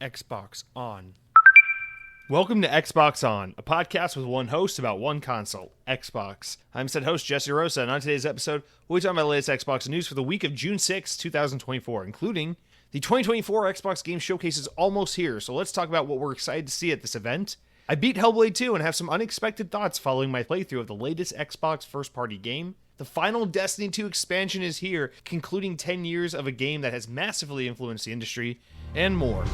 Xbox On. Welcome to Xbox On, a podcast with one host about one console, Xbox. I'm said host Jesse DeRosa, and on today's episode, we'll be talking about the latest Xbox news for the week of June 6, 2024, including the 2024 Xbox Game Showcase is almost here, so let's talk about what we're excited to see at this event. I beat Hellblade 2 and have some unexpected thoughts following my playthrough of the latest Xbox first-party game. The final Destiny 2 expansion is here, concluding 10 years of a game that has massively influenced the industry, and more.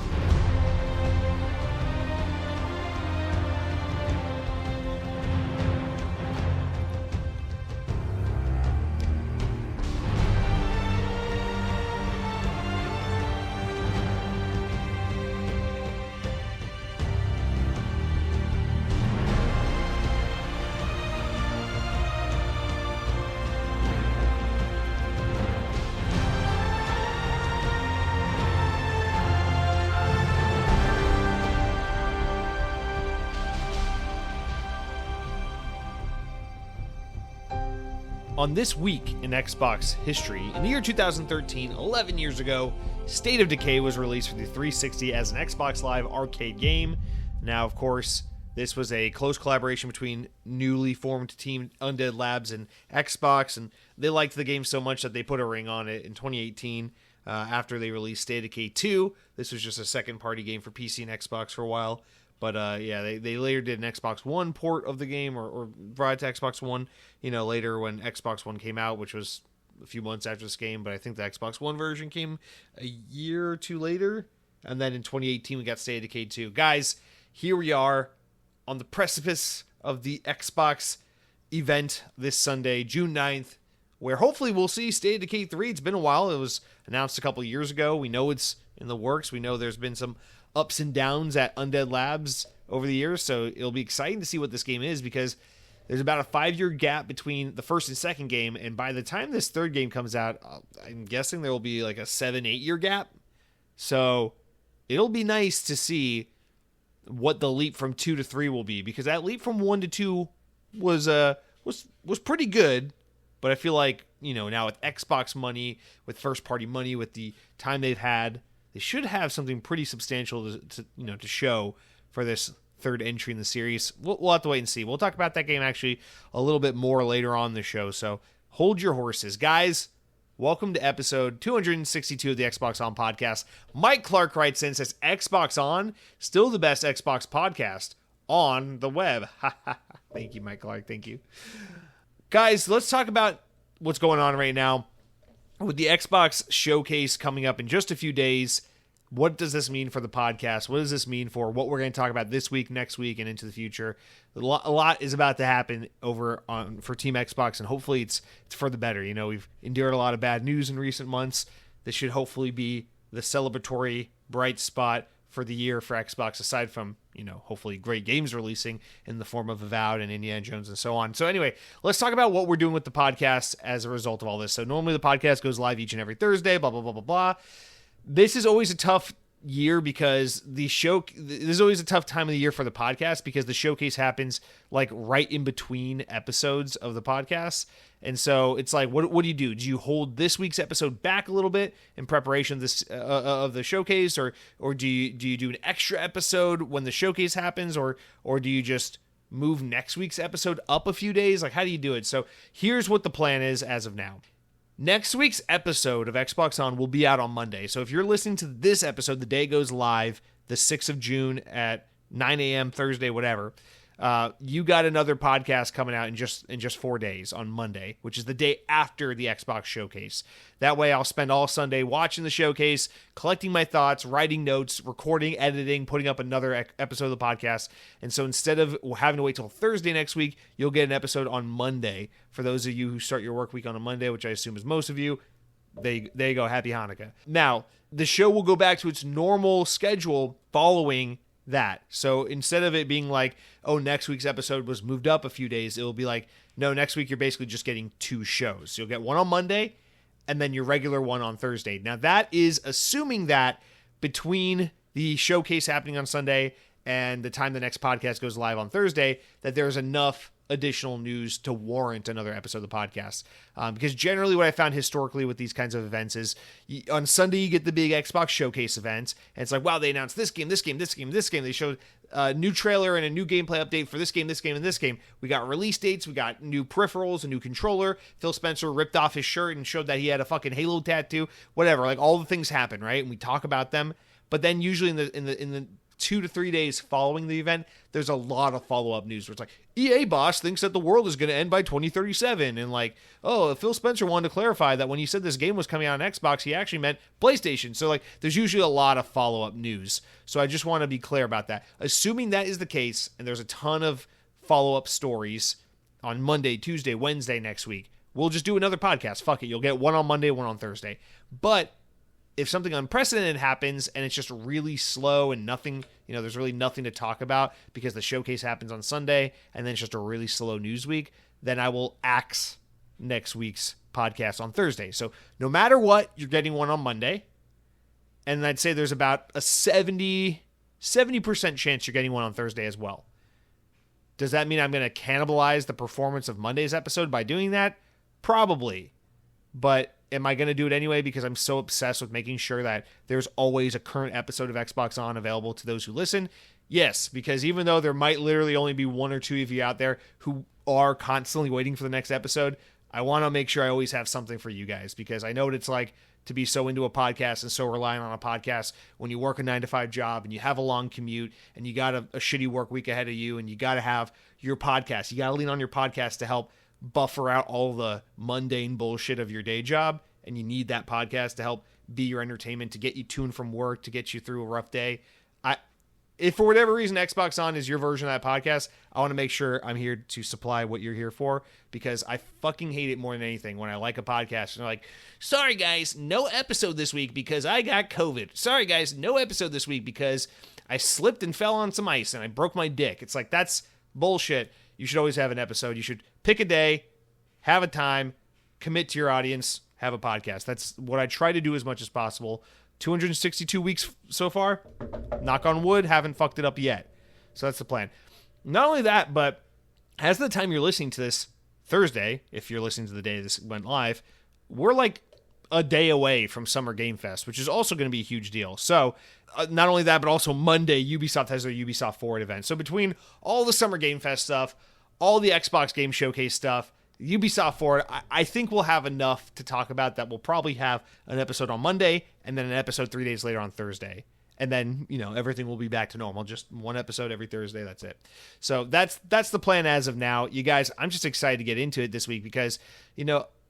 On this week in Xbox history, in the year 2013, 11 years ago, State of Decay was released for the 360 as an Xbox Live arcade game. Now, of course, this was a close collaboration between newly formed team Undead Labs and Xbox, and they liked the game so much that they put a ring on it in 2018 after they released State of Decay 2. This was just a second-party game for PC and Xbox for a while. But they later did an Xbox One port of the game, or brought it to Xbox One, later when Xbox One came out, which was a few months after this game. But I think the Xbox One version came a year or two later. And then in 2018, we got State of Decay 2. Guys, here we are on the precipice of the Xbox event this Sunday, June 9th, where hopefully we'll see State of Decay 3. It's been a while. It was announced a couple years ago. We know it's in the works. We know there's been some ups and downs at Undead Labs over the years, so it'll be exciting to see what this game is, because there's about a 5-year gap between the first and second game, and by the time this third game comes out, I'm guessing there will be like a 7-8 year gap. So it'll be nice to see what the leap from 2 to 3 will be, because that leap from 1 to 2 was pretty good. But I feel like, now with Xbox money, with first party money, with the time they've had, they should have something pretty substantial to show for this third entry in the series. We'll have to wait and see. We'll talk about that game actually a little bit more later on in the show, so hold your horses. Guys, welcome to episode 262 of the Xbox On podcast. Mike Clark writes in, says, Xbox On, still the best Xbox podcast on the web. Thank you, Mike Clark. Thank you. Guys, let's talk about what's going on right now. With the Xbox showcase coming up in just a few days, what does this mean for the podcast? What does this mean for what we're going to talk about this week, next week, and into the future? A lot is about to happen over for Team Xbox, and hopefully it's for the better. We've endured a lot of bad news in recent months. This should hopefully be the celebratory bright spot for the year for Xbox, aside from, hopefully great games releasing in the form of Avowed and Indiana Jones and so on. So anyway, let's talk about what we're doing with the podcast as a result of all this. So normally the podcast goes live each and every Thursday, blah, blah, blah, blah, blah. This is always a tough year because this is always a tough time of the year for the podcast, because the showcase happens like right in between episodes of the podcast. And so it's like, what do you do? Do you hold this week's episode back a little bit in preparation of this of the showcase, or do you do an extra episode when the showcase happens, or do you just move next week's episode up a few days? Like, how do you do it? So here's what the plan is as of now. Next week's episode of Xbox On will be out on Monday. So if you're listening to this episode, the day it goes live, the 6th of June at 9 a.m. Thursday, whatever, you got another podcast coming out in just 4 days on Monday, which is the day after the Xbox showcase. That way I'll spend all Sunday watching the showcase, collecting my thoughts, writing notes, recording, editing, putting up another episode of the podcast. And so instead of having to wait till Thursday next week, you'll get an episode on Monday. For those of you who start your work week on a Monday, which I assume is most of you, there you go. Happy Hanukkah. Now, the show will go back to its normal schedule following that. So instead of it being like, oh, next week's episode was moved up a few days, it'll be like, no, next week you're basically just getting 2 shows. So you'll get one on Monday and then your regular one on Thursday. Now that is assuming that between the showcase happening on Sunday and the time the next podcast goes live on Thursday, that there's enough additional news to warrant another episode of the podcast. Because generally what I found historically with these kinds of events is on Sunday you get the big Xbox Showcase event, and it's like, wow, they announced this game, this game, this game, this game. They showed a new trailer and a new gameplay update for this game, this game, and this game. We got release dates, we got new peripherals, a new controller. Phil Spencer ripped off his shirt and showed that he had a fucking Halo tattoo, whatever. Like, all the things happen, right? And we talk about them. But then usually in the 2 to 3 days following the event, there's a lot of follow-up news where it's like, EA boss thinks that the world is going to end by 2037, and like, oh, Phil Spencer wanted to clarify that when he said this game was coming out on Xbox, he actually meant PlayStation. So like, there's usually a lot of follow-up news. So I just want to be clear about that. Assuming that is the case, and there's a ton of follow-up stories on Monday, Tuesday, Wednesday next week, we'll just do another podcast. Fuck it. You'll get one on Monday, one on Thursday. But if something unprecedented happens and it's just really slow and nothing, there's really nothing to talk about because the showcase happens on Sunday and then it's just a really slow news week, then I will axe next week's podcast on Thursday. So no matter what, you're getting one on Monday. And I'd say there's about a 70% chance you're getting one on Thursday as well. Does that mean I'm going to cannibalize the performance of Monday's episode by doing that? Probably. But am I going to do it anyway because I'm so obsessed with making sure that there's always a current episode of Xbox On available to those who listen? Yes, because even though there might literally only be one or two of you out there who are constantly waiting for the next episode, I want to make sure I always have something for you guys, because I know what it's like to be so into a podcast and so reliant on a podcast when you work a 9-to-5 job and you have a long commute and you got a shitty work week ahead of you and you got to have your podcast. You got to lean on your podcast to help buffer out all the mundane bullshit of your day job, and you need that podcast to help be your entertainment, to get you to and from work, to get you through a rough day. If for whatever reason Xbox On is your version of that podcast, I want to make sure I'm here to supply what you're here for, because I fucking hate it more than anything when I like a podcast and they're like, sorry guys, no episode this week because I got COVID. Sorry guys, no episode this week because I slipped and fell on some ice and I broke my dick. It's like, that's bullshit. You should always have an episode. You should pick a day, have a time, commit to your audience, have a podcast. That's what I try to do as much as possible. 262 weeks so far. Knock on wood, haven't fucked it up yet. So that's the plan. Not only that, but as the time you're listening to this, Thursday, if you're listening to the day this went live, we're like a day away from Summer Game Fest, which is also going to be a huge deal. So not only that, but also Monday, Ubisoft has their Ubisoft Forward event. So between all the Summer Game Fest stuff, all the Xbox Game Showcase stuff, Ubisoft Forward, I think we'll have enough to talk about that we'll probably have an episode on Monday and then an episode 3 days later on Thursday. And then, everything will be back to normal. Just one episode every Thursday. That's it. So that's the plan as of now. You guys, I'm just excited to get into it this week because,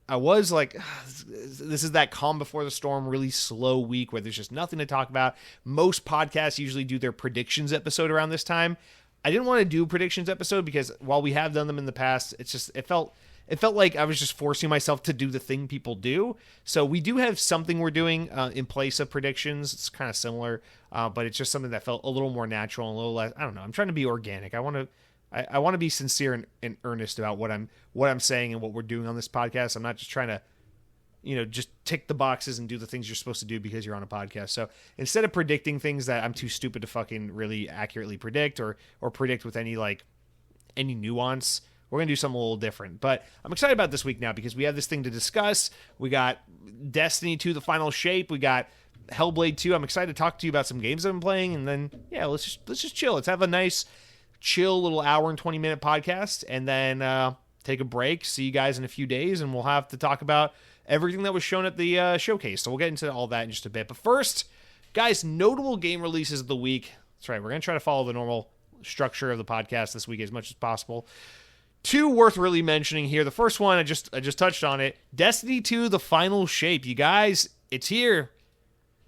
I was like, this is that calm before the storm, really slow week where there's just nothing to talk about. Most podcasts usually do their predictions episode around this time. I didn't want to do a predictions episode because while we have done them in the past, it felt like I was just forcing myself to do the thing people do. So we do have something we're doing in place of predictions. It's kind of similar, but it's just something that felt a little more natural and a little less, I don't know. I'm trying to be organic. I want to be sincere and earnest about what I'm saying and what we're doing on this podcast. I'm not just trying to, just tick the boxes and do the things you're supposed to do because you're on a podcast. So instead of predicting things that I'm too stupid to fucking really accurately predict or predict with any nuance, we're going to do something a little different. But I'm excited about this week now because we have this thing to discuss. We got Destiny 2, the final shape. We got Hellblade 2. I'm excited to talk to you about some games I've been playing. And then, yeah, let's just chill. Let's have a nice, chill little hour and 20-minute podcast. And then take a break. See you guys in a few days. And we'll have to talk about everything that was shown at the showcase. So we'll get into all that in just a bit. But first, guys, notable game releases of the week. That's right. We're going to try to follow the normal structure of the podcast this week as much as possible. Two worth really mentioning here. The first one, I just touched on it. Destiny 2, the final shape. You guys, it's here.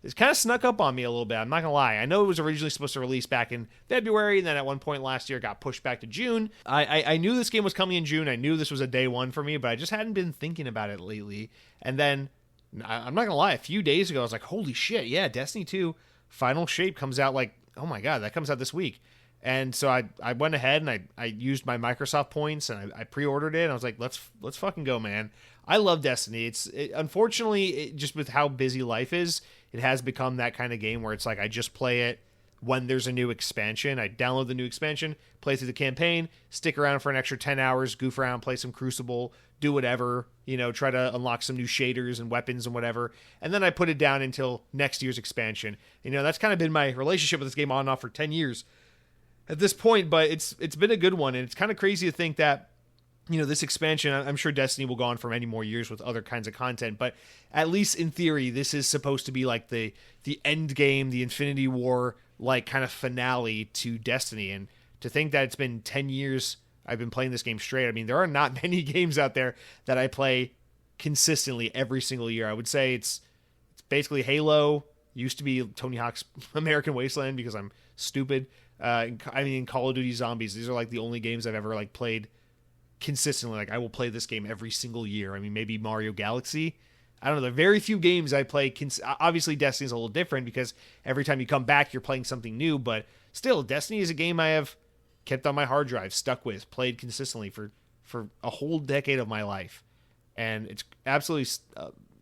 It's kind of snuck up on me a little bit. I'm not going to lie. I know it was originally supposed to release back in February, and then at one point last year it got pushed back to June. I knew this game was coming in June. I knew this was a day one for me, but I just hadn't been thinking about it lately. And then, I'm not going to lie, a few days ago, I was like, holy shit, yeah, Destiny 2 final shape comes out like, oh my God, that comes out this week. And so I went ahead and I used my Microsoft points and I pre-ordered it. And I was like, let's fucking go, man. I love Destiny. Unfortunately, just with how busy life is, it has become that kind of game where it's like I just play it when there's a new expansion. I download the new expansion, play through the campaign, stick around for an extra 10 hours, goof around, play some Crucible, do whatever, try to unlock some new shaders and weapons and whatever. And then I put it down until next year's expansion. That's kind of been my relationship with this game on and off for 10 years at this point, but it's been a good one. And it's kind of crazy to think that, this expansion, I'm sure Destiny will go on for many more years with other kinds of content, but at least in theory, this is supposed to be like the end game, the Infinity War, like kind of finale to Destiny. And to think that it's been 10 years I've been playing this game straight. I mean, there are not many games out there that I play consistently every single year. I would say it's basically Halo, used to be Tony Hawk's American Wasteland because I'm stupid. Call of Duty Zombies. These are like the only games I've ever like played consistently. Like I will play this game every single year. I mean, maybe Mario Galaxy. I don't know. There are very few games I play. Obviously, Destiny's a little different because every time you come back, you're playing something new. But still, Destiny is a game I have kept on my hard drive, stuck with, played consistently for a whole decade of my life. And it's absolutely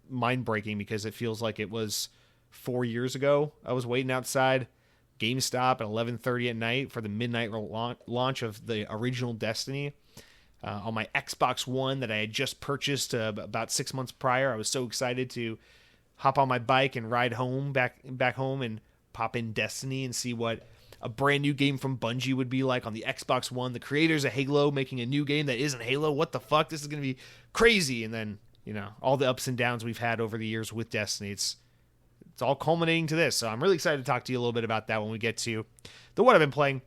mind-breaking because it feels like it was 4 years ago. I was waiting outside GameStop at 11:30 at night for the midnight launch of the original Destiny. On my Xbox One that I had just purchased about 6 months prior. I was so excited to hop on my bike and ride back home and pop in Destiny and see what a brand new game from Bungie would be like on the Xbox One. The creators of Halo making a new game that isn't Halo. What the fuck? This is going to be crazy. And then, all the ups and downs we've had over the years with Destiny. It's all culminating to this. So I'm really excited to talk to you a little bit about that when we get to what I've been playing.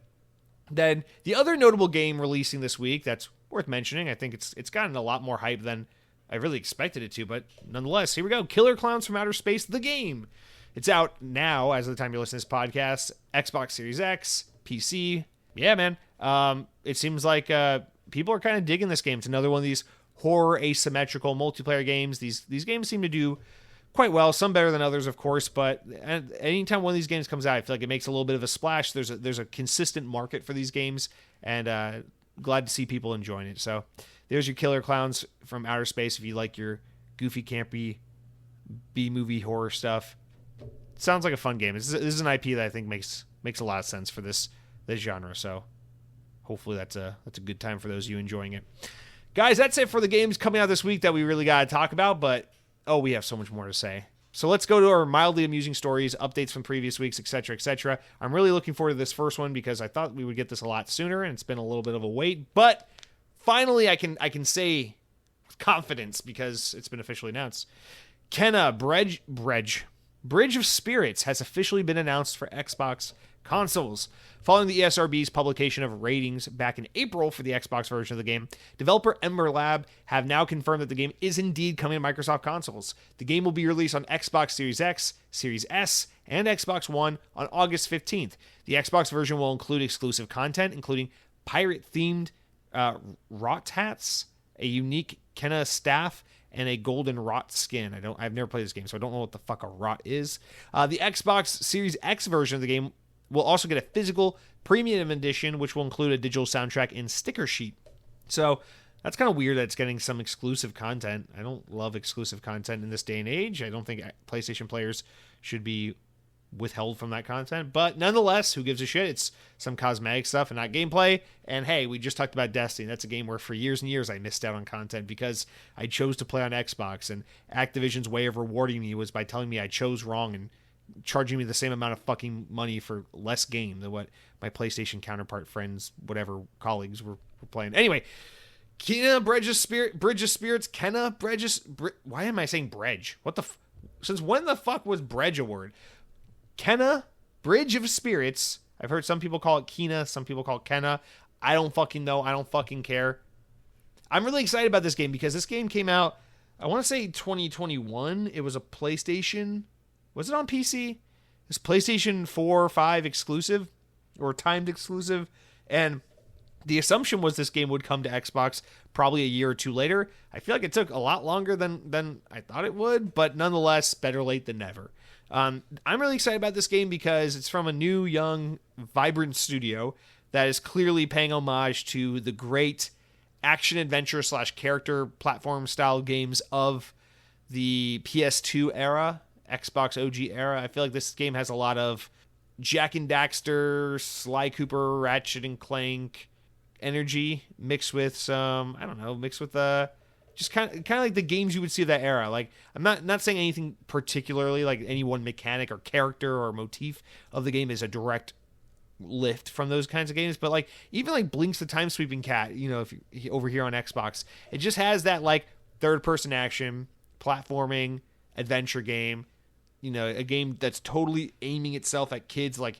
Then the other notable game releasing this week that's worth mentioning, I think it's gotten a lot more hype than I really expected it to, but nonetheless, here we go. Killer Clowns from Outer Space, the game. It's out now, as of the time you're listening to this podcast, Xbox Series X, PC. Yeah, man. It seems like people are kind of digging this game. It's another one of these horror asymmetrical multiplayer games. These games seem to do quite well, some better than others, of course, but anytime one of these games comes out, I feel like it makes a little bit of a splash. There's a consistent market for these games, and glad to see people enjoying it. So there's your Killer Clowns from Outer Space if you like your goofy, campy B-movie horror stuff. Sounds like a fun game. This is an IP that I think makes a lot of sense for this genre, so hopefully that's a good time for those of you enjoying it. Guys, that's it for the games coming out this week that we really got to talk about, but we have so much more to say. So let's go to our mildly amusing stories, updates from previous weeks, etc., etc. I'm really looking forward to this first one because I thought we would get this a lot sooner, and it's been a little bit of a wait. But finally, I can say with confidence because it's been officially announced. Kenna Bridge of Spirits has officially been announced for Xbox consoles. Following the ESRB's publication of ratings back in April for the Xbox version of the game, developer Ember Lab have now confirmed that the game is indeed coming to Microsoft consoles. The game will be released on Xbox Series X, Series S, and Xbox One on August 15th. The Xbox version will include exclusive content, including pirate-themed rot hats, a unique Kenna staff, and a golden rot skin. I've never played this game, so I don't know what the fuck a rot is. The Xbox Series X version of the game will also get a physical premium edition, which will include a digital soundtrack and sticker sheet. So that's kind of weird that it's getting some exclusive content. I don't love exclusive content in this day and age. I don't think PlayStation players should be withheld from that content. But nonetheless, who gives a shit? It's some cosmetic stuff and not gameplay. And hey, we just talked about Destiny. That's a game where for years and years I missed out on content because I chose to play on Xbox. And Activision's way of rewarding me was by telling me I chose wrong and charging me the same amount of fucking money for less game than what my PlayStation counterpart friends, whatever colleagues were playing. Anyway, Kenna Bridge of Spirits, Kenna Bridge. Why am I saying Bridge? What the? Since when the fuck was Bridge a word? Kenna Bridge of Spirits. I've heard some people call it Kena, some people call it Kenna. I don't fucking know. I don't fucking care. I'm really excited about this game because this game came out, I want to say 2021. It was a PlayStation. Was it on PC? It's PlayStation 4 or 5 exclusive or timed exclusive. And the assumption was this game would come to Xbox probably a year or two later. I feel like it took a lot longer than I thought it would, but nonetheless, better late than never. I'm really excited about this game because it's from a new, young, vibrant studio that is clearly paying homage to the great action-adventure / character platform style games of the PS2 era, Xbox OG era. I feel like this game has a lot of Jack and Daxter, Sly Cooper, Ratchet and Clank energy mixed with some, I don't know, mixed with just kind of like the games you would see of that era. Like, I'm not saying anything particularly like any one mechanic or character or motif of the game is a direct lift from those kinds of games, but like even like Blinks the Time Sweeping Cat, if over here on Xbox, it just has that like third person action platforming adventure game, a game that's totally aiming itself at kids like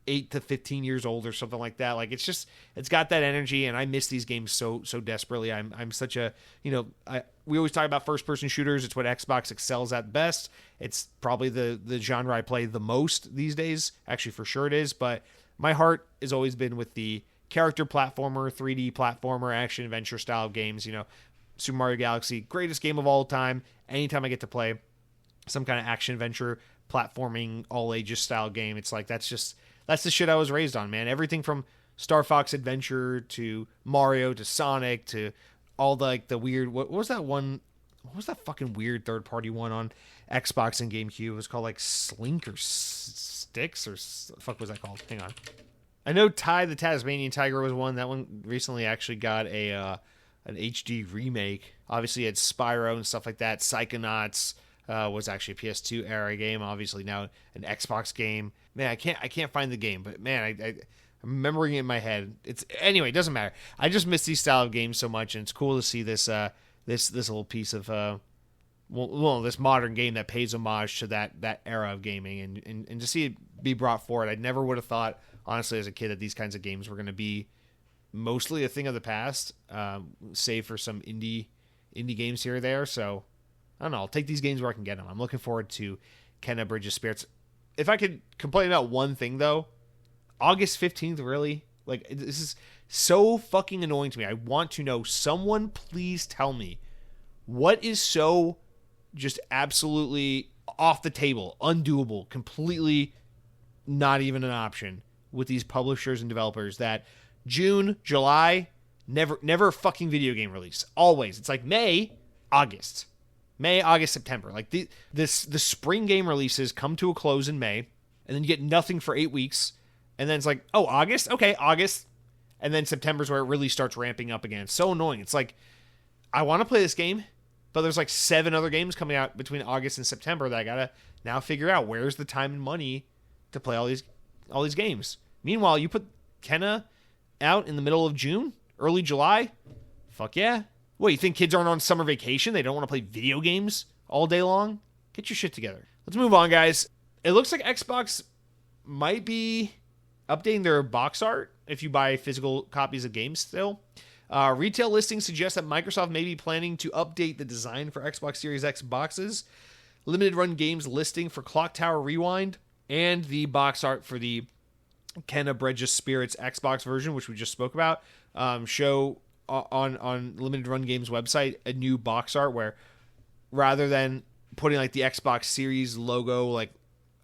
8 to 15 years old or something like that. Like, it's got that energy, and I miss these games so desperately. I'm such a, we always talk about first person shooters. It's what Xbox excels at best. It's probably the genre I play the most these days. Actually, for sure it is, but my heart has always been with the character platformer, 3D platformer, action adventure style games. Super Mario Galaxy, greatest game of all time. Anytime I get to play some kind of action adventure platforming all ages style game, it's like that's the shit I was raised on, man. Everything from Star Fox Adventure to Mario to Sonic to all the weird, what was that one? What was that fucking weird third party one on Xbox and GameCube? It was called like Slink or Sticks or the fuck was that called? Hang on. I know Ty the Tasmanian Tiger was one. That one recently actually got an HD remake. Obviously, it had Spyro and stuff like that. Psychonauts was actually a PS2 era game. Obviously now an Xbox game. Man, I can't find the game, but man, I'm remembering it in my head. Anyway, it doesn't matter. I just miss these style of games so much, and it's cool to see this little piece of this modern game that pays homage to that era of gaming, and to see it be brought forward. I never would have thought, honestly, as a kid, that these kinds of games were going to be mostly a thing of the past, save for some indie games here or there. So I don't know. I'll take these games where I can get them. I'm looking forward to Kena Bridge of Spirits. If I could complain about one thing, though, August 15th, really? Like, this is so fucking annoying to me. I want to know. Someone please tell me what is so just absolutely off the table, undoable, completely not even an option with these publishers and developers that June, July, never a fucking video game release. Always. It's like May, August, September. Like the spring game releases come to a close in May, and then you get nothing for 8 weeks, and then it's like, oh, August? Okay, August. And then September's where it really starts ramping up again. It's so annoying. It's like, I want to play this game, but there's like 7 other games coming out between August and September that I gotta now figure out where's the time and money to play all these games. Meanwhile, you put Kena out in the middle of June, early July. Fuck yeah. What, you think kids aren't on summer vacation? They don't want to play video games all day long? Get your shit together. Let's move on, guys. It looks like Xbox might be updating their box art if you buy physical copies of games still. Retail listings suggest that Microsoft may be planning to update the design for Xbox Series X boxes. Limited run games listing for Clock Tower Rewind and the box art for the Kena Bridge of Spirits Xbox version, which we just spoke about, show on Limited Run Games website a new box art where rather than putting like the Xbox Series logo like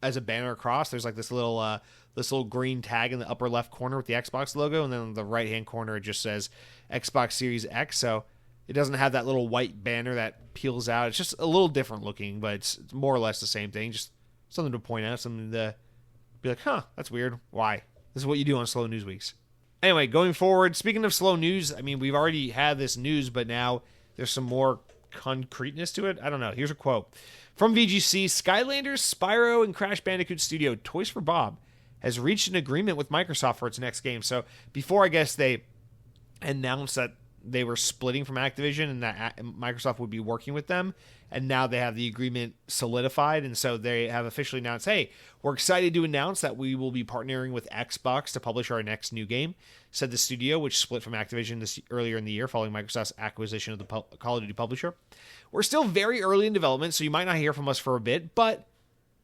as a banner across, there's like this little green tag in the upper left corner with the Xbox logo, and then on the right hand corner it just says Xbox Series X. So it doesn't have that little white banner that peels out. It's just a little different looking, but it's more or less the same thing. Just something to point out, something to be like, huh, that's weird. Why? This is what you do on slow news weeks. Anyway, going forward, speaking of slow news, I mean, we've already had this news, but now there's some more concreteness to it. I don't know. Here's a quote from VGC. Skylanders, Spyro, and Crash Bandicoot Studio Toys for Bob has reached an agreement with Microsoft for its next game. So before, I guess, they announced that they were splitting from Activision and that Microsoft would be working with them, and now they have the agreement solidified, and so they have officially announced, hey, we're excited to announce that we will be partnering with Xbox to publish our next new game, said the studio, which split from Activision earlier in the year following Microsoft's acquisition of the Call of Duty publisher. We're still very early in development, so you might not hear from us for a bit, but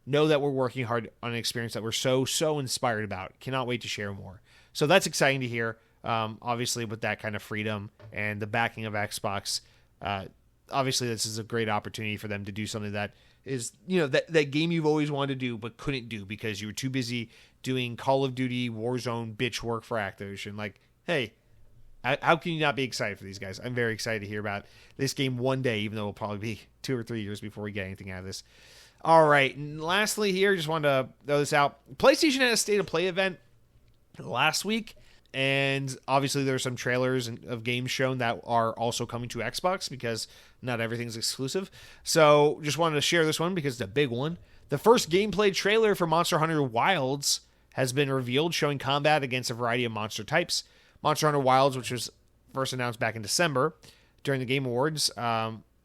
know that we're working hard on an experience that we're so inspired about. Cannot wait to share more. So that's exciting to hear. Obviously, with that kind of freedom and the backing of Xbox, obviously this is a great opportunity for them to do something that is, that game you've always wanted to do but couldn't do because you were too busy doing Call of Duty Warzone bitch work for Activision. Like, hey, how can you not be excited for these guys? I'm very excited to hear about this game one day, even though it'll probably be 2 or 3 years before we get anything out of this. All right, and lastly here, just wanted to throw this out. PlayStation had a State of Play event last week, and obviously there's some trailers of games shown that are also coming to Xbox because not everything's exclusive. So just wanted to share this one because it's a big one. The first gameplay trailer for Monster Hunter Wilds has been revealed, showing combat against a variety of monster types. Monster Hunter Wilds, which was first announced back in December during the Game Awards.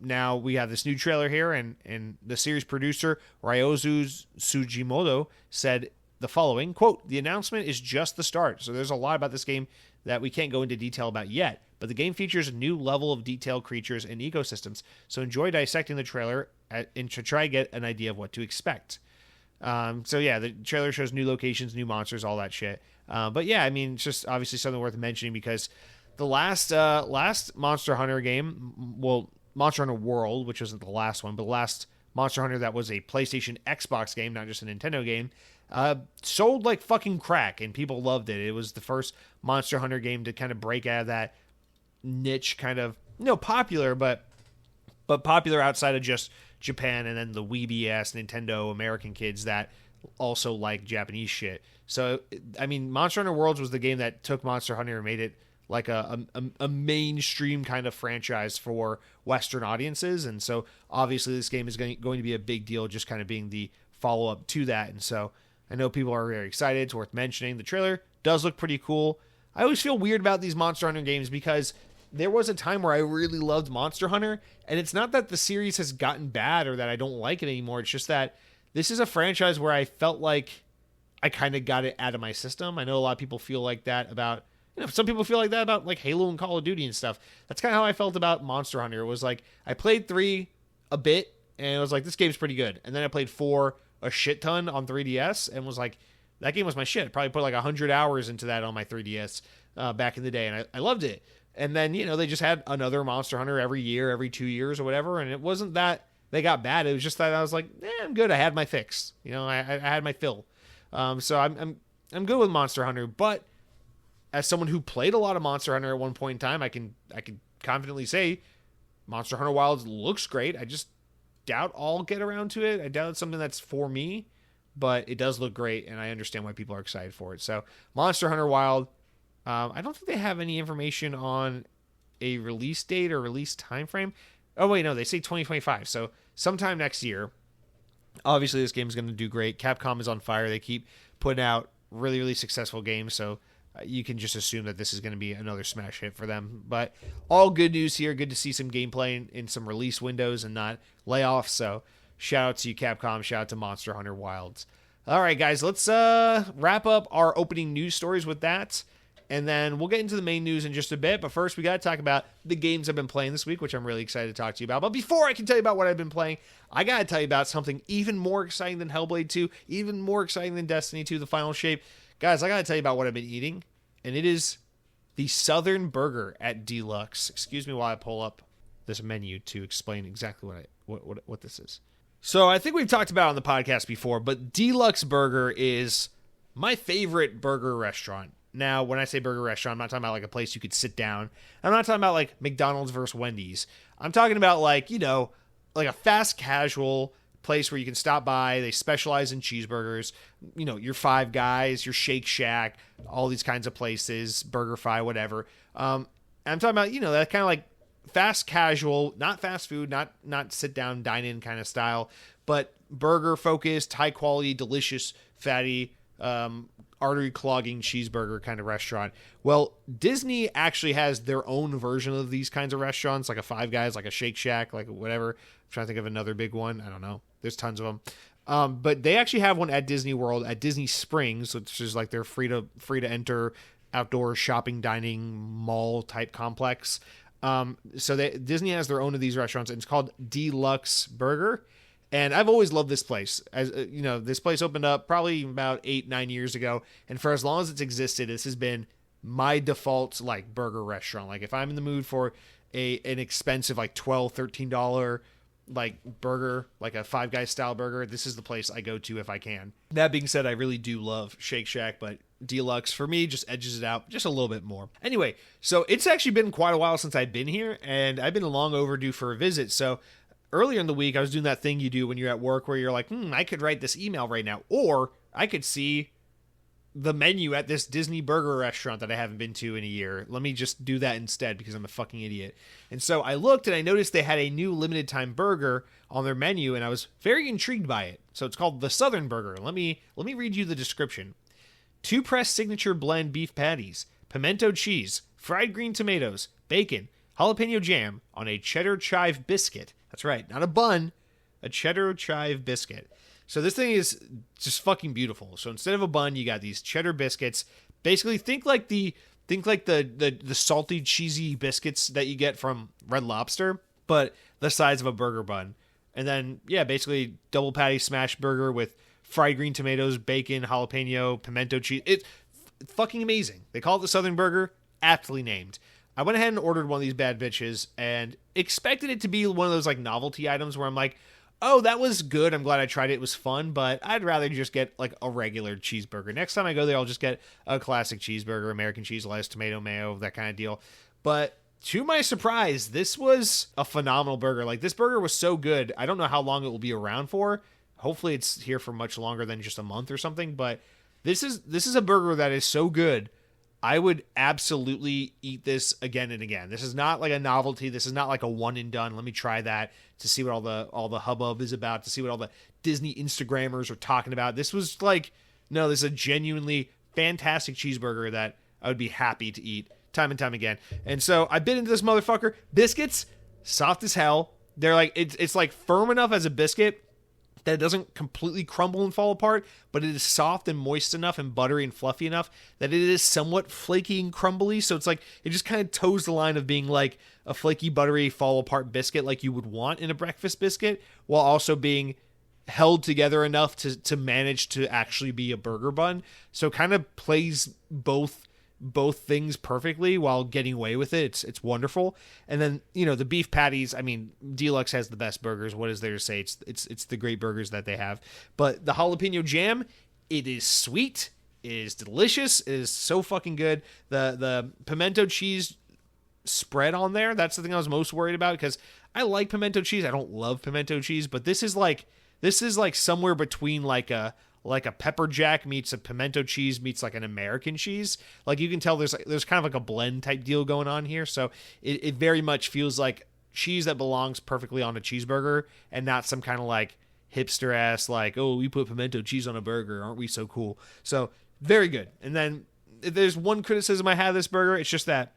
Now we have this new trailer here, and the series producer, Ryozu Sugimoto, said the following, quote, "The announcement is just the start, so there's a lot about this game that we can't go into detail about yet, but the game features a new level of detailed creatures and ecosystems, so enjoy dissecting the trailer and to try to get an idea of what to expect." So yeah, the trailer shows new locations, new monsters, all that shit. But yeah, I mean, it's just obviously something worth mentioning because the last Monster Hunter game, well, Monster Hunter World, which wasn't the last one, but the last Monster Hunter that was a PlayStation Xbox game, not just a Nintendo game, sold like fucking crack, and people loved it. It was the first Monster Hunter game to kind of break out of that niche, kind of, popular, but popular outside of just Japan and then the weeby-ass Nintendo American kids that also like Japanese shit. So, I mean, Monster Hunter Worlds was the game that took Monster Hunter and made it like a mainstream kind of franchise for Western audiences. And so obviously this game is going to be a big deal, just kind of being the follow-up to that. And so I know people are very excited. It's worth mentioning. The trailer does look pretty cool. I always feel weird about these Monster Hunter games because there was a time where I really loved Monster Hunter, and it's not that the series has gotten bad or that I don't like it anymore. It's just that this is a franchise where I felt like I kind of got it out of my system. I know a lot of people feel like that about, some people feel like that about like Halo and Call of Duty and stuff. That's kind of how I felt about Monster Hunter. It was like I played 3 a bit, and it was like, this game's pretty good. And then I played 4 a shit ton on 3DS and was like, that game was my shit. I probably put like 100 hours into that on my 3DS back in the day, and I loved it. And then, they just had another Monster Hunter every year, every 2 years or whatever, and it wasn't that they got bad. It was just that I was like, I'm good. I had my fix. I had my fill. So I'm good with Monster Hunter, but as someone who played a lot of Monster Hunter at one point in time, I can confidently say Monster Hunter Wilds looks great. I just doubt I'll get around to it. I doubt it's something that's for me, but it does look great, and I understand why people are excited for it. So Monster Hunter Wild, I don't think they have any information on a release date or release time frame. Oh, wait, no, they say 2025, so sometime next year. Obviously, this game is going to do great. Capcom is on fire. They keep putting out really, really successful games, so you can just assume that this is going to be another smash hit for them. But all good news here. Good to see some gameplay in some release windows and not layoffs. So shout out to you, Capcom. Shout out to Monster Hunter Wilds. All right, guys, let's wrap up our opening news stories with that. And then we'll get into the main news in just a bit. But first, we got to talk about the games I've been playing this week, which I'm really excited to talk to you about. But before I can tell you about what I've been playing, I got to tell you about something even more exciting than Hellblade 2, even more exciting than Destiny 2, The Final Shape. Guys, I got to tell you about what I've been eating. And it is the Southern Burger at D-Luxe. Excuse me while I pull up this menu to explain exactly what this is. So I think we've talked about it on the podcast before, but D-Luxe Burger is my favorite burger restaurant. Now, when I say burger restaurant, I'm not talking about like a place you could sit down. I'm not talking about like McDonald's versus Wendy's. I'm talking about like, like a fast casual place where you can stop by. They specialize in cheeseburgers, your Five Guys, your Shake Shack, all these kinds of places, BurgerFi, whatever. I'm talking about, that kind of like fast casual, not fast food, not sit down, dine in kind of style, but burger focused, high quality, delicious, fatty, artery clogging cheeseburger kind of restaurant. Well, Disney actually has their own version of these kinds of restaurants, like a Five Guys, like a Shake Shack, like whatever. I'm trying to think of another big one. I don't know. There's tons of them. But they actually have one at Disney World at Disney Springs, which is like their free to enter outdoor shopping, dining, mall type complex. So Disney has their own of these restaurants, and it's called D-Luxe Burger. And I've always loved this place. As this place opened up probably about 8-9 years ago, and for as long as it's existed, this has been my default like burger restaurant. Like if I'm in the mood for an expensive like $12-13 like burger, like a Five Guys style burger, this is the place I go to if I can. That being said, I really do love Shake Shack, but D-Luxe for me just edges it out just a little bit more. Anyway, so it's actually been quite a while since I've been here, and I've been long overdue for a visit. So earlier in the week, I was doing that thing you do when you're at work where you're like, I could write this email right now, or I could see the menu at this Disney burger restaurant that I haven't been to in a year. Let me just do that instead because I'm a fucking idiot. And so I looked and I noticed they had a new limited time burger on their menu, and I was very intrigued by it. So it's called the Southern Burger. Let me read you the description. 2-press signature blend beef patties, pimento cheese, fried green tomatoes, bacon, jalapeno jam on a cheddar chive biscuit. That's right, not a bun, a cheddar chive biscuit. So this thing is just fucking beautiful. So instead of a bun, you got these cheddar biscuits. Basically, think like the salty, cheesy biscuits that you get from Red Lobster, but the size of a burger bun. And then, yeah, basically double patty smash burger with fried green tomatoes, bacon, jalapeno, pimento cheese. It's fucking amazing. They call it the Southern Burger, aptly named. I went ahead and ordered one of these bad bitches and expected it to be one of those like novelty items where I'm like, oh, that was good. I'm glad I tried it. It was fun, but I'd rather just get like a regular cheeseburger. Next time I go there, I'll just get a classic cheeseburger, American cheese, lettuce, tomato, mayo, that kind of deal. But to my surprise, this was a phenomenal burger. Like, this burger was so good. I don't know how long it will be around for. Hopefully it's here for much longer than just a month or something, but this is a burger that is so good. I would absolutely eat this again and again. This is not like a novelty. This is not like a one and done. Let me try that to see what all the hubbub is about, to see what all the Disney Instagrammers are talking about. This was like, no, this is a genuinely fantastic cheeseburger that I would be happy to eat time and time again. And so I bit into this motherfucker. Biscuits, soft as hell. They're like, it's like firm enough as a biscuit that it doesn't completely crumble and fall apart, but it is soft and moist enough and buttery and fluffy enough that it is somewhat flaky and crumbly. So it's like, it just kind of toes the line of being like a flaky, buttery, fall apart biscuit like you would want in a breakfast biscuit, while also being held together enough to manage to actually be a burger bun. So it kind of plays both things perfectly while getting away with it. It's wonderful. And then, you know, the beef patties, I mean, D-Luxe has the best burgers. What is there to say? It's the great burgers that they have. But the jalapeno jam, it is sweet, it is delicious, it is so fucking good. The pimento cheese spread on there, that's the thing I was most worried about, because I like pimento cheese. I don't love pimento cheese, but this is like somewhere between like a pepper jack meets a pimento cheese meets like an American cheese. Like, you can tell there's kind of like a blend type deal going on here. So it very much feels like cheese that belongs perfectly on a cheeseburger and not some kind of like hipster ass, like, oh, we put pimento cheese on a burger, aren't we so cool? So very good. And then if there's one criticism I have of this burger, it's just that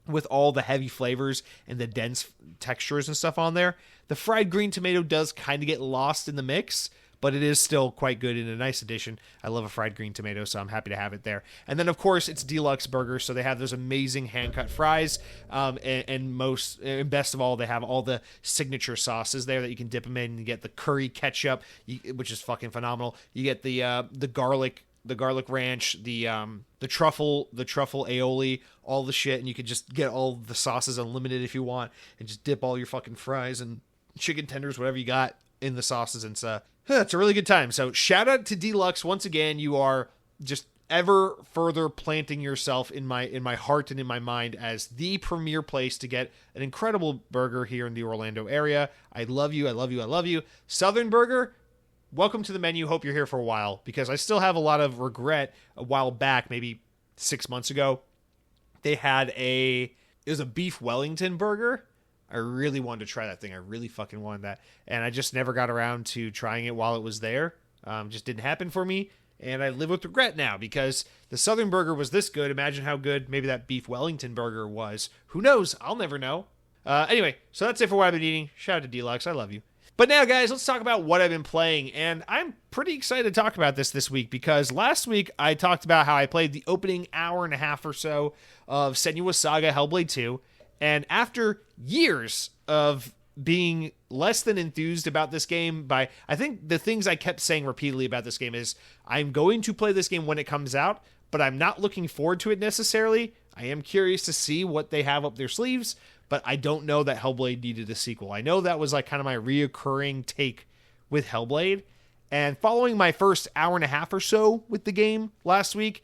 with all the heavy flavors and the dense textures and stuff on there, the fried green tomato does kind of get lost in the mix, but it is still quite good and a nice addition. I love a fried green tomato, so I'm happy to have it there. And then, of course, it's D-Luxe burger, so they have those amazing hand-cut fries, and best of all, they have all the signature sauces there that you can dip them in. You get the curry ketchup, which is fucking phenomenal. You get the garlic ranch, the truffle aioli, all the shit, and you can just get all the sauces unlimited if you want, and just dip all your fucking fries and chicken tenders, whatever you got, in the sauces. And it's a really good time. So shout out to D-Luxe once again. You are just ever further planting yourself in my heart and in my mind as the premier place to get an incredible burger here in the Orlando area. I love you. I love you. I love you. Southern Burger, welcome to the menu. Hope you're here for a while, because I still have a lot of regret. A while back, maybe 6 months ago, they had it was a beef Wellington burger. I really wanted to try that thing. I really fucking wanted that. And I just never got around to trying it while it was there. Just didn't happen for me. And I live with regret now, because the Southern Burger was this good. Imagine how good maybe that beef Wellington burger was. Who knows? I'll never know. Anyway, so that's it for what I've been eating. Shout out to D-Luxe. I love you. But now, guys, let's talk about what I've been playing. And I'm pretty excited to talk about this week, because last week I talked about how I played the opening hour and a half or so of Senua's Saga Hellblade 2. And after years of being less than enthused about this game, I think the things I kept saying repeatedly about this game is, I'm going to play this game when it comes out, but I'm not looking forward to it necessarily. I am curious to see what they have up their sleeves, but I don't know that Hellblade needed a sequel. I know that was like kind of my reoccurring take with Hellblade. And following my first hour and a half or so with the game last week,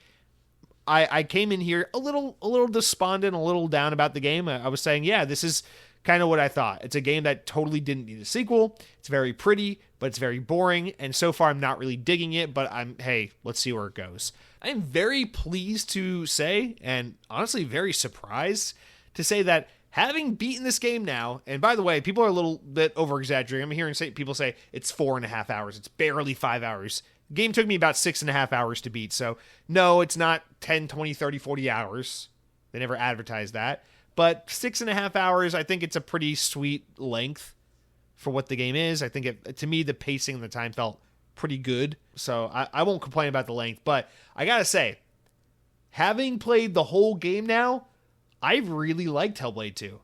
I came in here a little despondent, a little down about the game. I was saying, yeah, this is kind of what I thought. It's a game that totally didn't need a sequel. It's very pretty, but it's very boring. And so far, I'm not really digging it, but hey, let's see where it goes. I am very pleased to say, and honestly very surprised to say that having beaten this game now, and by the way, people are a little bit over-exaggerating. I'm hearing people say it's 4.5 hours. It's barely 5 hours. The game took me about 6.5 hours to beat, so no, it's not 10, 20, 30, 40 hours. They never advertised that. But 6.5 hours, I think it's a pretty sweet length for what the game is. I think, to me, the pacing and the time felt pretty good, so I won't complain about the length. But I gotta say, having played the whole game now, I really liked Hellblade 2.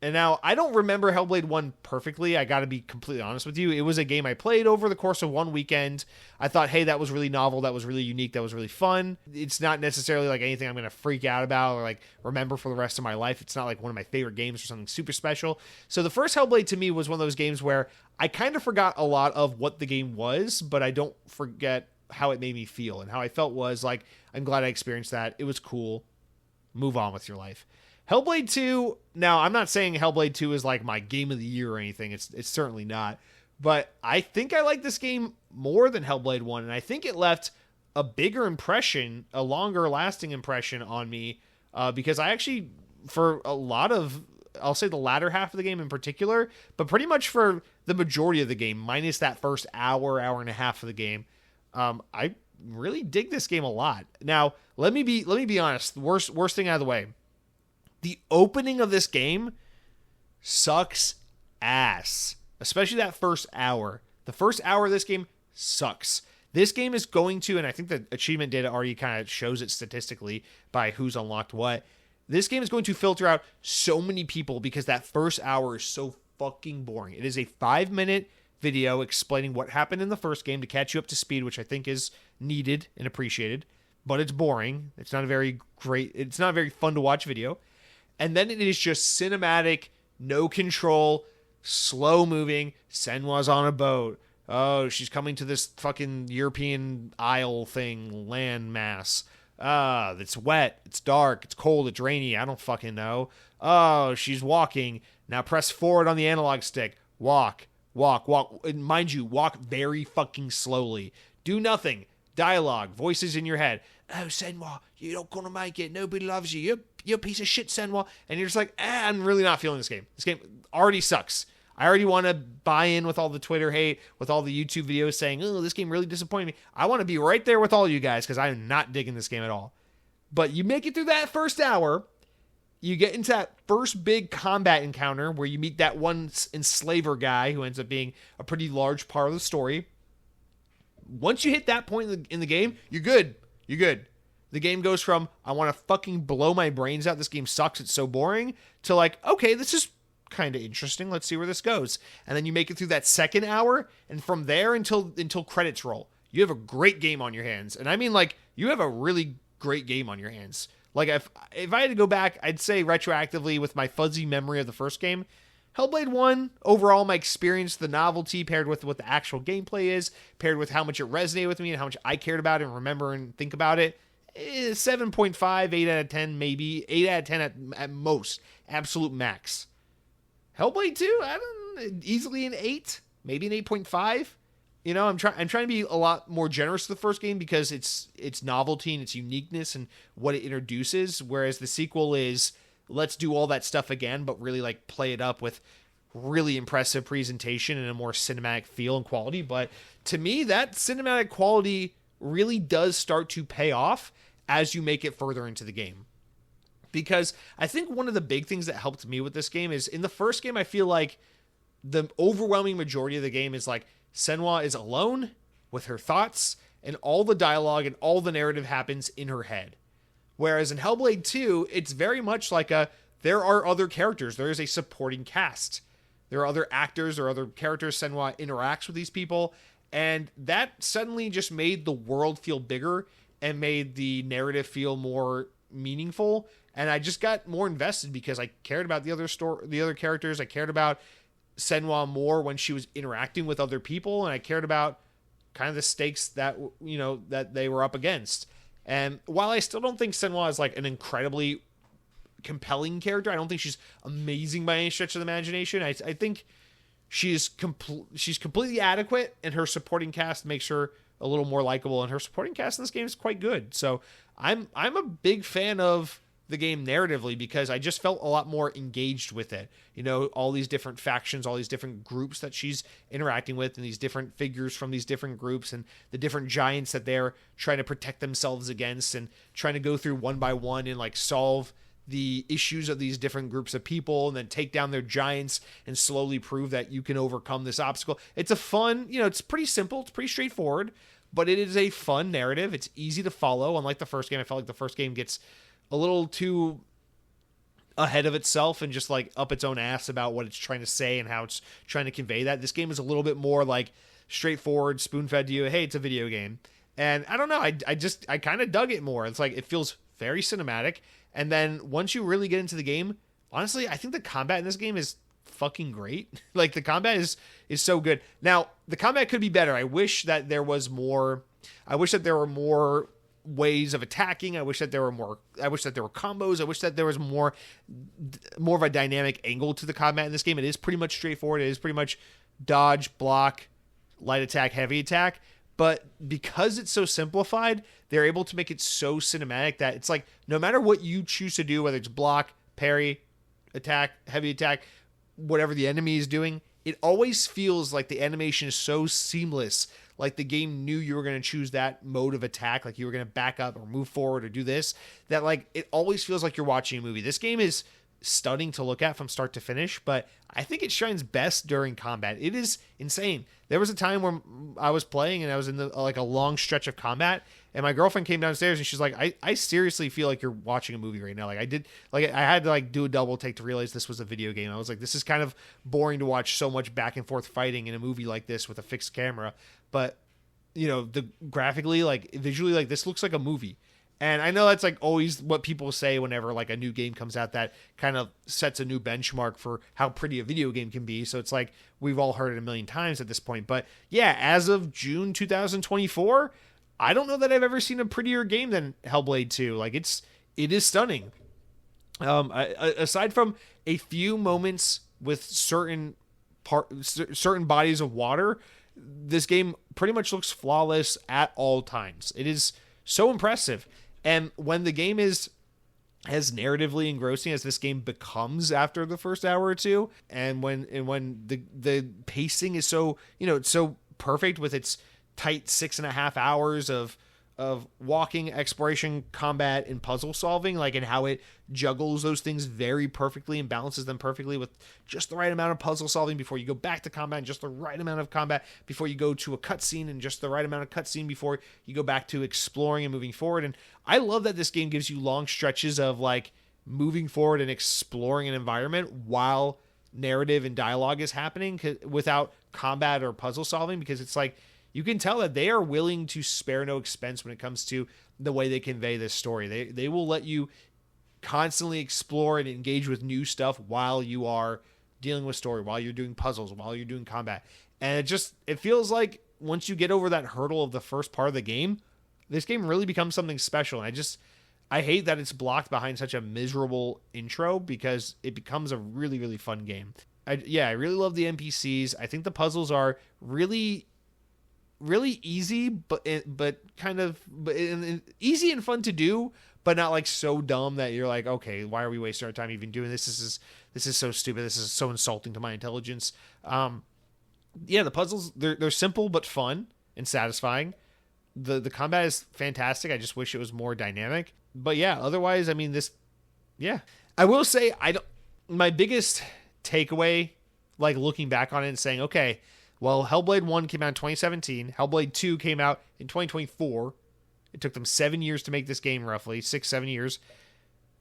And now, I don't remember Hellblade 1 perfectly. I got to be completely honest with you. It was a game I played over the course of one weekend. I thought, hey, that was really novel. That was really unique. That was really fun. It's not necessarily like anything I'm going to freak out about or like remember for the rest of my life. It's not like one of my favorite games or something super special. So the first Hellblade to me was one of those games where I kind of forgot a lot of what the game was, but I don't forget how it made me feel. And how I felt was like, I'm glad I experienced that. It was cool. Move on with your life. Hellblade 2, now I'm not saying Hellblade 2 is like my game of the year or anything. It's certainly not. But I think I like this game more than Hellblade 1, and I think it left a bigger impression, a longer lasting impression on me, because I actually, for a lot of, I'll say the latter half of the game in particular, but pretty much for the majority of the game, minus that first hour and a half of the game, I really dig this game a lot. Now, let me be honest. Worst thing out of the way. The opening of this game sucks ass, especially that first hour. The first hour of this game sucks. This game is going to, and I think the achievement data already kind of shows it statistically by who's unlocked what. This game is going to filter out so many people because that first hour is so fucking boring. It is a 5-minute video explaining what happened in the first game to catch you up to speed, which I think is needed and appreciated, but it's boring. It's not a very fun to watch video. And then it is just cinematic, no control, slow moving. Senwa's on a boat. Oh, she's coming to this fucking European isle thing, land mass. It's wet, it's dark, it's cold, it's rainy, I don't fucking know. Oh, she's walking. Now press forward on the analog stick. Walk. And mind you, walk very fucking slowly. Do nothing. Dialogue, voices in your head. Oh, Senwa, you're not gonna make it. Nobody loves you. You're a piece of shit, Senwa. And you're just like, I'm really not feeling this game. This game already sucks. I already want to buy in with all the Twitter hate, with all the YouTube videos saying, oh, this game really disappointed me. I want to be right there with all you guys because I'm not digging this game at all. But you make it through that first hour. You get into that first big combat encounter where you meet that one enslaver guy who ends up being a pretty large part of the story. Once you hit that point in the game, you're good. You're good. The game goes from, I want to fucking blow my brains out, this game sucks, it's so boring, to like, okay, this is kind of interesting, let's see where this goes. And then you make it through that second hour, and from there until credits roll, you have a great game on your hands. And I mean, like, you have a really great game on your hands. Like, if I had to go back, I'd say retroactively with my fuzzy memory of the first game, Hellblade 1, overall, my experience, the novelty paired with what the actual gameplay is, paired with how much it resonated with me and how much I cared about it and remember and think about it, 7.5, 8 out of 10, maybe. 8 out of 10 at most. Absolute max. Hellblade 2, I don't know, easily an 8, maybe an 8.5. You know, I'm trying to be a lot more generous with the first game because it's novelty and its uniqueness and what it introduces, whereas the sequel is, let's do all that stuff again, but really like play it up with really impressive presentation and a more cinematic feel and quality. But to me, that cinematic quality really does start to pay off as you make it further into the game. Because I think one of the big things that helped me with this game is in the first game, I feel like the overwhelming majority of the game is like Senwa is alone with her thoughts and all the dialogue and all the narrative happens in her head. Whereas in Hellblade 2, it's very much like there are other characters. There is a supporting cast. There are other actors or other characters. Senwa interacts with these people. And that suddenly just made the world feel bigger and made the narrative feel more meaningful. And I just got more invested because I cared about the other characters. I cared about Senwa more when she was interacting with other people. And I cared about kind of the stakes that, you know, that they were up against. And while I still don't think Senwa is like an incredibly compelling character. I don't think she's amazing by any stretch of the imagination. I think she's completely adequate, and her supporting cast makes her a little more likable, and her supporting cast in this game is quite good. So I'm a big fan of the game narratively because I just felt a lot more engaged with it. You know, all these different factions, all these different groups that she's interacting with, and these different figures from these different groups, and the different giants that they're trying to protect themselves against, and trying to go through one by one and like solve the issues of these different groups of people, and then take down their giants and slowly prove that you can overcome this obstacle. It's a fun, you know, it's pretty simple, it's pretty straightforward, but it is a fun narrative. It's easy to follow. Unlike the first game, I felt like the first game gets a little too ahead of itself and just like up its own ass about what it's trying to say and how it's trying to convey that. This game is a little bit more like straightforward, spoon-fed to you. Hey, it's a video game. And I don't know, I kind of dug it more. It's like, it feels very cinematic. And then once you really get into the game, honestly, I think the combat in this game is fucking great. Like, the combat is so good. Now, the combat could be better. I wish that there were more ways of attacking. I wish that there were combos. I wish that there was more of a dynamic angle to the combat in this game. It is pretty much straightforward. It is pretty much dodge, block, light attack, heavy attack. But because it's so simplified, they're able to make it so cinematic that it's like, no matter what you choose to do, whether it's block, parry, attack, heavy attack, whatever the enemy is doing, it always feels like the animation is so seamless. Like the game knew you were going to choose that mode of attack, like you were going to back up or move forward or do this, that like it always feels like you're watching a movie. This game is stunning to look at from start to finish, but I think it shines best during combat. It is insane. There was a time where I was playing and I was in like a long stretch of combat, and my girlfriend came downstairs and she's like, I seriously feel like you're watching a movie right now. Like I had to like do a double take to realize this was a video game. I was like, this is kind of boring to watch so much back and forth fighting in a movie like this with a fixed camera. But you know, the graphically, like visually, like this looks like a movie. And I know that's like always what people say whenever like a new game comes out, that kind of sets a new benchmark for how pretty a video game can be. So it's like, we've all heard it a million times at this point. But yeah, as of June 2024, I don't know that I've ever seen a prettier game than Hellblade 2. Like it is stunning. Aside from a few moments with certain bodies of water, this game pretty much looks flawless at all times. It is so impressive. And when the game is as narratively engrossing as this game becomes after the first hour or two, and when the pacing is so, you know, it's so perfect with its tight 6.5 hours of walking, exploration, combat, and puzzle solving, like, and how it juggles those things very perfectly and balances them perfectly with just the right amount of puzzle solving before you go back to combat, and just the right amount of combat before you go to a cutscene, and just the right amount of cutscene before you go back to exploring and moving forward. And I love that this game gives you long stretches of like moving forward and exploring an environment while narrative and dialogue is happening without combat or puzzle solving, because it's like, you can tell that they are willing to spare no expense when it comes to the way they convey this story. They will let you constantly explore and engage with new stuff while you are dealing with story, while you're doing puzzles, while you're doing combat. And it feels like once you get over that hurdle of the first part of the game, this game really becomes something special. And I hate that it's blocked behind such a miserable intro, because it becomes a really, really fun game. I really love the NPCs. I think the puzzles are really easy, but easy and fun to do, but not like so dumb that you're like, okay, why are we wasting our time even doing this? This is so stupid. This is so insulting to my intelligence. The puzzles, they're simple but fun and satisfying. The combat is fantastic. I just wish it was more dynamic. But yeah, otherwise, I mean, I will say, my biggest takeaway, like looking back on it and saying, okay, well, Hellblade 1 came out in 2017. Hellblade 2 came out in 2024. It took them 7 years to make this game, roughly 6-7 years.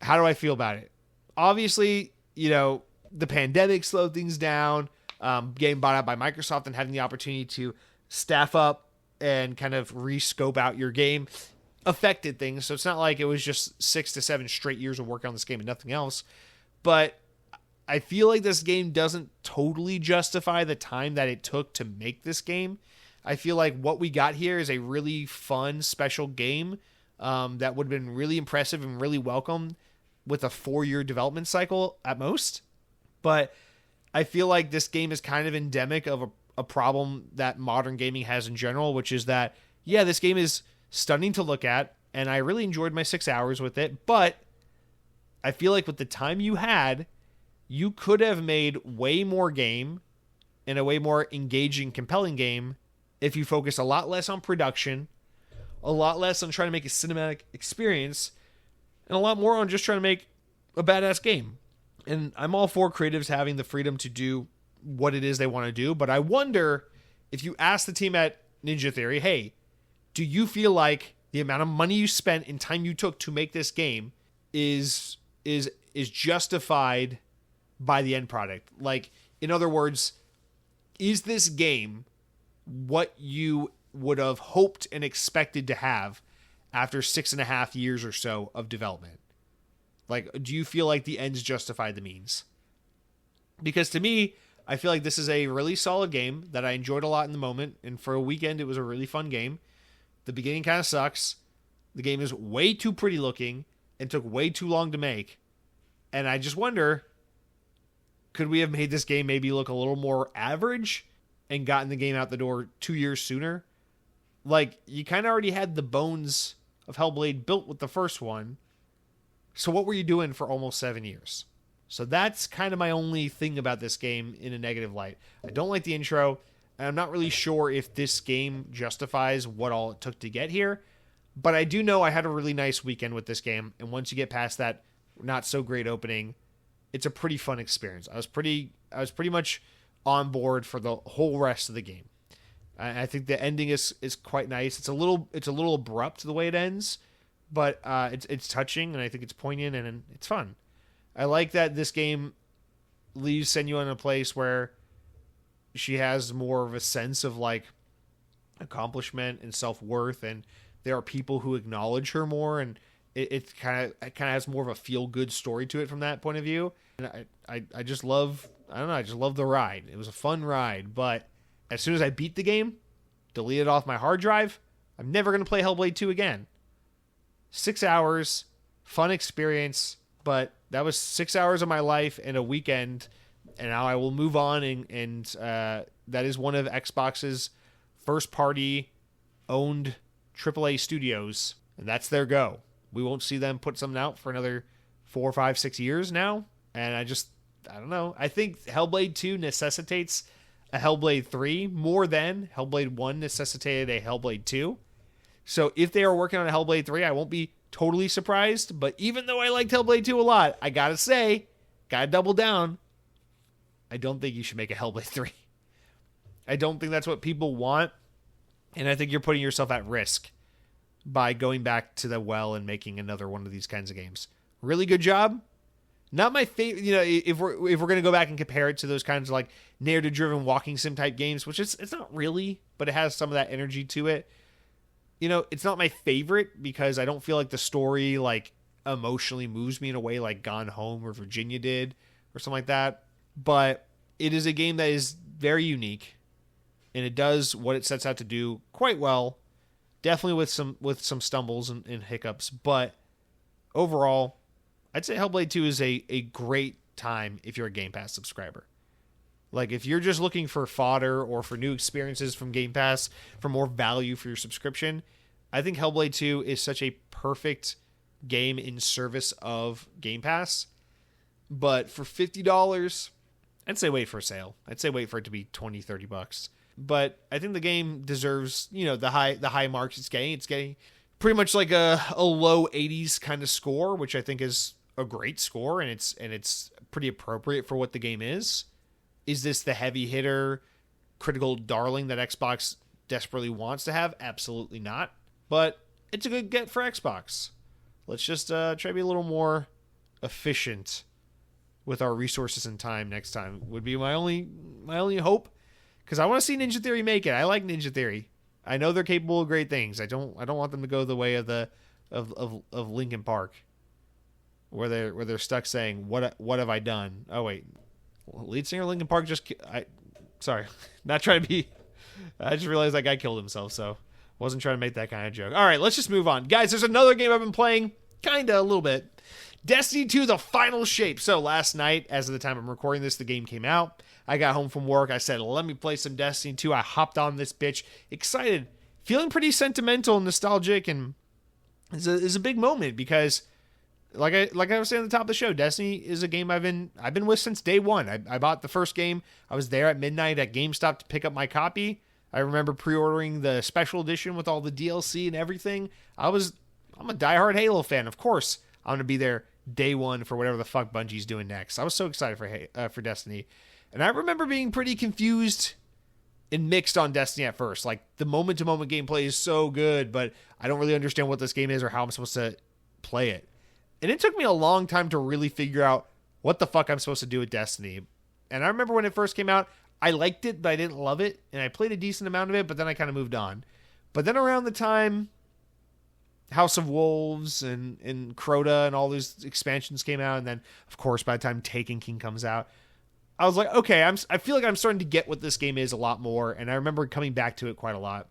How do I feel about it? Obviously, you know, the pandemic slowed things down. Getting bought out by Microsoft and having the opportunity to staff up and kind of rescope out your game affected things. So it's not like it was just 6 to 7 straight years of work on this game and nothing else. But I feel like this game doesn't totally justify the time that it took to make this game. I feel like what we got here is a really fun, special game that would have been really impressive and really welcome with a 4-year development cycle at most. But I feel like this game is kind of endemic of a problem that modern gaming has in general, which is that, yeah, this game is stunning to look at, and I really enjoyed my 6 hours with it, but I feel like with the time you had, you could have made way more game and a way more engaging, compelling game if you focus a lot less on production, a lot less on trying to make a cinematic experience, and a lot more on just trying to make a badass game. And I'm all for creatives having the freedom to do what it is they want to do, but I wonder if you ask the team at Ninja Theory, hey, do you feel like the amount of money you spent and time you took to make this game is justified by the end product? Like, in other words, is this game what you would have hoped and expected to have after 6.5 years or so of development? Like, do you feel like the ends justify the means? Because to me, I feel like this is a really solid game that I enjoyed a lot in the moment, and for a weekend, it was a really fun game. The beginning kind of sucks. The game is way too pretty looking and took way too long to make. And I just wonder, could we have made this game maybe look a little more average and gotten the game out the door 2 years sooner? Like, you kind of already had the bones of Hellblade built with the first one. So what were you doing for almost 7 years? So that's kind of my only thing about this game in a negative light. I don't like the intro, and I'm not really sure if this game justifies what all it took to get here. But I do know I had a really nice weekend with this game, and once you get past that not so great opening, it's a pretty fun experience. I was pretty much on board for the whole rest of the game. I think the ending is quite nice. It's a little abrupt the way it ends, but it's touching, and I think it's poignant, and it's fun. I like that this game leaves Senua in a place where she has more of a sense of like accomplishment and self-worth, and there are people who acknowledge her more, and it kind of has more of a feel-good story to it from that point of view. And I just love, I don't know, I just love the ride. It was a fun ride, but as soon as I beat the game, delete it off my hard drive, I'm never going to play Hellblade 2 again. 6 hours, fun experience, but that was 6 hours of my life and a weekend, and now I will move on, and that is one of Xbox's first-party owned AAA studios, and that's their go. We won't see them put something out for another 4, 5, 6 years now, and I don't know. I think Hellblade 2 necessitates a Hellblade 3 more than Hellblade 1 necessitated a Hellblade 2. So if they are working on a Hellblade 3, I won't be totally surprised, but even though I liked Hellblade 2 a lot, I gotta double down, I don't think you should make a Hellblade 3. I don't think that's what people want, and I think you're putting yourself at risk by going back to the well and making another one of these kinds of games. Really good job. Not my favorite, if we're going to go back and compare it to those kinds of like narrative-driven walking sim type games, which it's not really, but it has some of that energy to it. It's not my favorite because I don't feel like the story like emotionally moves me in a way like Gone Home or Virginia did or something like that. But it is a game that is very unique, and it does what it sets out to do quite well. Definitely with some stumbles and hiccups, but overall, I'd say Hellblade 2 is a great time if you're a Game Pass subscriber. Like, if you're just looking for fodder or for new experiences from Game Pass, for more value for your subscription, I think Hellblade 2 is such a perfect game in service of Game Pass. But for $50, I'd say wait for a sale. I'd say wait for it to be $20, $30. But I think the game deserves, the high marks it's getting. It's getting pretty much like a low 80s kind of score, which I think is a great score, and it's pretty appropriate for what the game is. Is this the heavy hitter, critical darling that Xbox desperately wants to have? Absolutely not. But it's a good get for Xbox. Let's just try to be a little more efficient with our resources and time next time. Would be my only hope, because I want to see Ninja Theory make it. I like Ninja Theory. I know they're capable of great things. I don't want them to go the way of Linkin Park, where they're stuck saying what have I done? Oh wait. Lead singer Linkin Park sorry, not trying to be, I just realized that guy killed himself, so wasn't trying to make that kind of joke. All right, let's just move on. Guys, there's another game I've been playing, a little bit. Destiny 2, the final shape. So last night, as of the time I'm recording this, the game came out. I got home from work. I said, let me play some Destiny 2. I hopped on this bitch, excited, feeling pretty sentimental and nostalgic, and it's a big moment because, like I was saying at the top of the show, Destiny is a game I've been with since day one. I bought the first game. I was there at midnight at GameStop to pick up my copy. I remember pre-ordering the special edition with all the DLC and everything. I'm a diehard Halo fan, of course. I'm gonna be there day one for whatever the fuck Bungie's doing next. I was so excited for Destiny. And I remember being pretty confused and mixed on Destiny at first. Like, the moment-to-moment gameplay is so good, but I don't really understand what this game is or how I'm supposed to play it. And it took me a long time to really figure out what the fuck I'm supposed to do with Destiny. And I remember when it first came out, I liked it, but I didn't love it. And I played a decent amount of it, but then I kind of moved on. But then around the time House of Wolves and Crota and all these expansions came out, and then, of course, by the time Taken King comes out, I was like, okay, I feel like I'm starting to get what this game is a lot more, and I remember coming back to it quite a lot